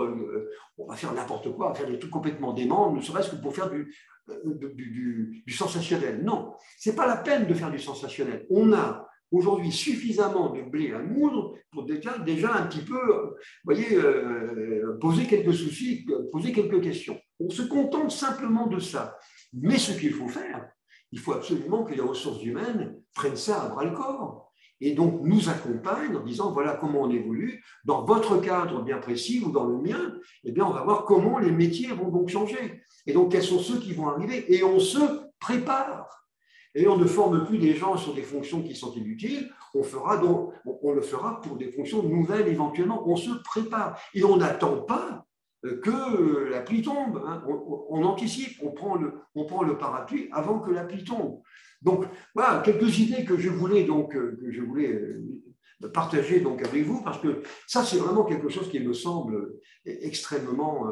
on va faire n'importe quoi, on va faire des trucs complètement déments, ne serait-ce que pour faire du sensationnel. Non, ce n'est pas la peine de faire du sensationnel. On a aujourd'hui suffisamment de blé à moudre pour déjà un petit peu, vous voyez, poser quelques soucis, poser quelques questions. On se contente simplement de ça. Mais ce qu'il faut faire, il faut absolument que les ressources humaines prennent ça à bras-le-corps. Et donc nous accompagnent en disant voilà comment on évolue. Dans votre cadre bien précis ou dans le mien, eh bien, on va voir comment les métiers vont donc changer. Et donc quels sont ceux qui vont arriver. Et on se prépare. Et on ne forme plus des gens sur des fonctions qui sont inutiles, on le fera pour des fonctions nouvelles éventuellement. On se prépare. Et on n'attend pas que la pluie tombe. Hein. On anticipe, on prend le parapluie avant que la pluie tombe. Donc, voilà, quelques idées que je voulais partager donc avec vous, parce que ça, c'est vraiment quelque chose qui me semble extrêmement,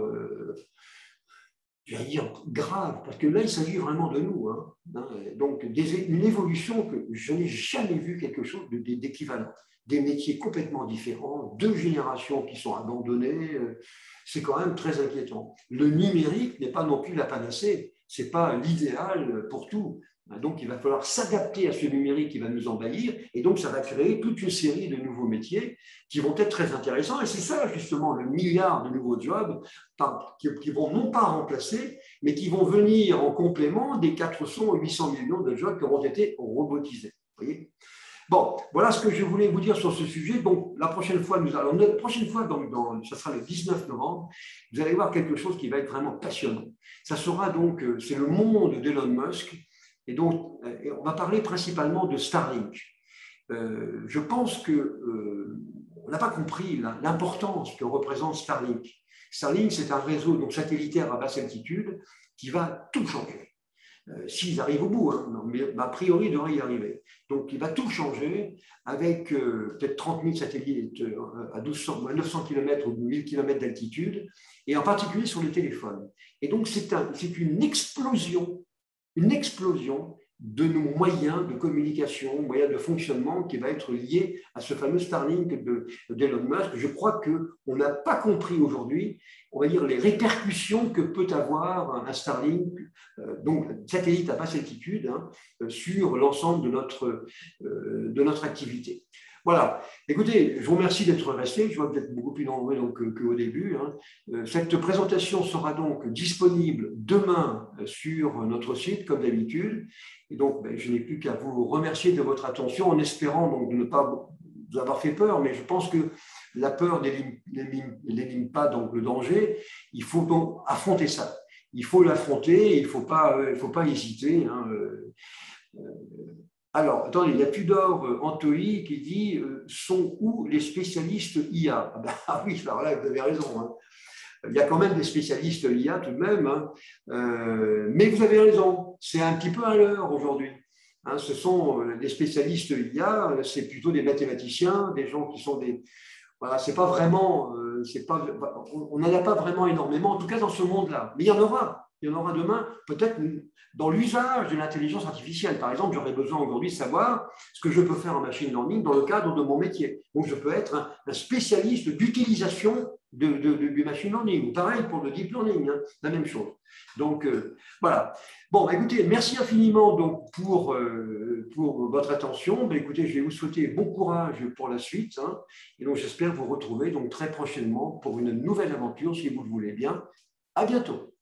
j'allais dire, grave, parce que là, il s'agit vraiment de nous. Hein. Donc, une évolution que je n'ai jamais vu quelque chose d'équivalent. Des métiers complètement différents, 2 générations qui sont abandonnées, c'est quand même très inquiétant. Le numérique n'est pas non plus la panacée, ce n'est pas l'idéal pour tout. Donc, il va falloir s'adapter à ce numérique qui va nous envahir, et donc ça va créer toute une série de nouveaux métiers qui vont être très intéressants. Et c'est ça, justement, le milliard de nouveaux jobs qui vont non pas remplacer, mais qui vont venir en complément des 400 ou 800 millions de jobs qui auront été robotisés. Vous voyez ? Bon, voilà ce que je voulais vous dire sur ce sujet. Donc, la prochaine fois, ça sera le 19 novembre, vous allez voir quelque chose qui va être vraiment passionnant. Ça sera donc, c'est le monde d'Elon Musk. Et donc, on va parler principalement de Starlink. Je pense qu'on n'a pas compris l'importance que représente Starlink. Starlink, c'est un réseau donc, satellitaire à basse altitude qui va tout changer. S'ils arrivent au bout, hein, mais a priori, ils devraient y arriver. Donc, il va tout changer avec peut-être 30 000 satellites à 900 km ou 1000 km d'altitude, et en particulier sur les téléphones. Et donc, c'est une explosion de nos moyens de communication, moyens de fonctionnement qui va être lié à ce fameux Starlink d'Elon Musk. Je crois qu'on n'a pas compris aujourd'hui, on va dire, les répercussions que peut avoir un Starlink, donc satellite à basse altitude, hein, sur l'ensemble de notre activité. Voilà. Écoutez, je vous remercie d'être resté. Je vois que vous êtes beaucoup plus nombreux qu'au début. Hein. Cette présentation sera donc disponible demain sur notre site, comme d'habitude. Et donc, je n'ai plus qu'à vous remercier de votre attention en espérant donc, de ne pas vous avoir fait peur, mais je pense que la peur n'élimine pas donc, le danger. Il faut donc affronter ça. Il faut l'affronter, il ne faut pas hésiter. Hein. Alors, attendez, il y a Tudor Antoi qui dit sont où les spécialistes IA? Ah oui, alors là, vous avez raison. Hein. Il y a quand même des spécialistes IA tout de même. Hein. Mais vous avez raison, c'est un petit peu à l'heure aujourd'hui. Hein, ce sont des spécialistes IA, c'est plutôt des mathématiciens, des gens qui sont des. Voilà, c'est pas vraiment. On n'en a pas vraiment énormément, en tout cas dans ce monde-là. Mais il y en aura. Il y en aura demain, peut-être dans l'usage de l'intelligence artificielle. Par exemple, j'aurais besoin aujourd'hui de savoir ce que je peux faire en machine learning dans le cadre de mon métier. Donc, je peux être un spécialiste d'utilisation du machine learning. Pareil pour le deep learning, hein, la même chose. Donc, voilà. Bon, écoutez, merci infiniment donc, pour votre attention. Écoutez, je vais vous souhaiter bon courage pour la suite. Hein, et donc, j'espère vous retrouver donc, très prochainement pour une nouvelle aventure, si vous le voulez bien. À bientôt.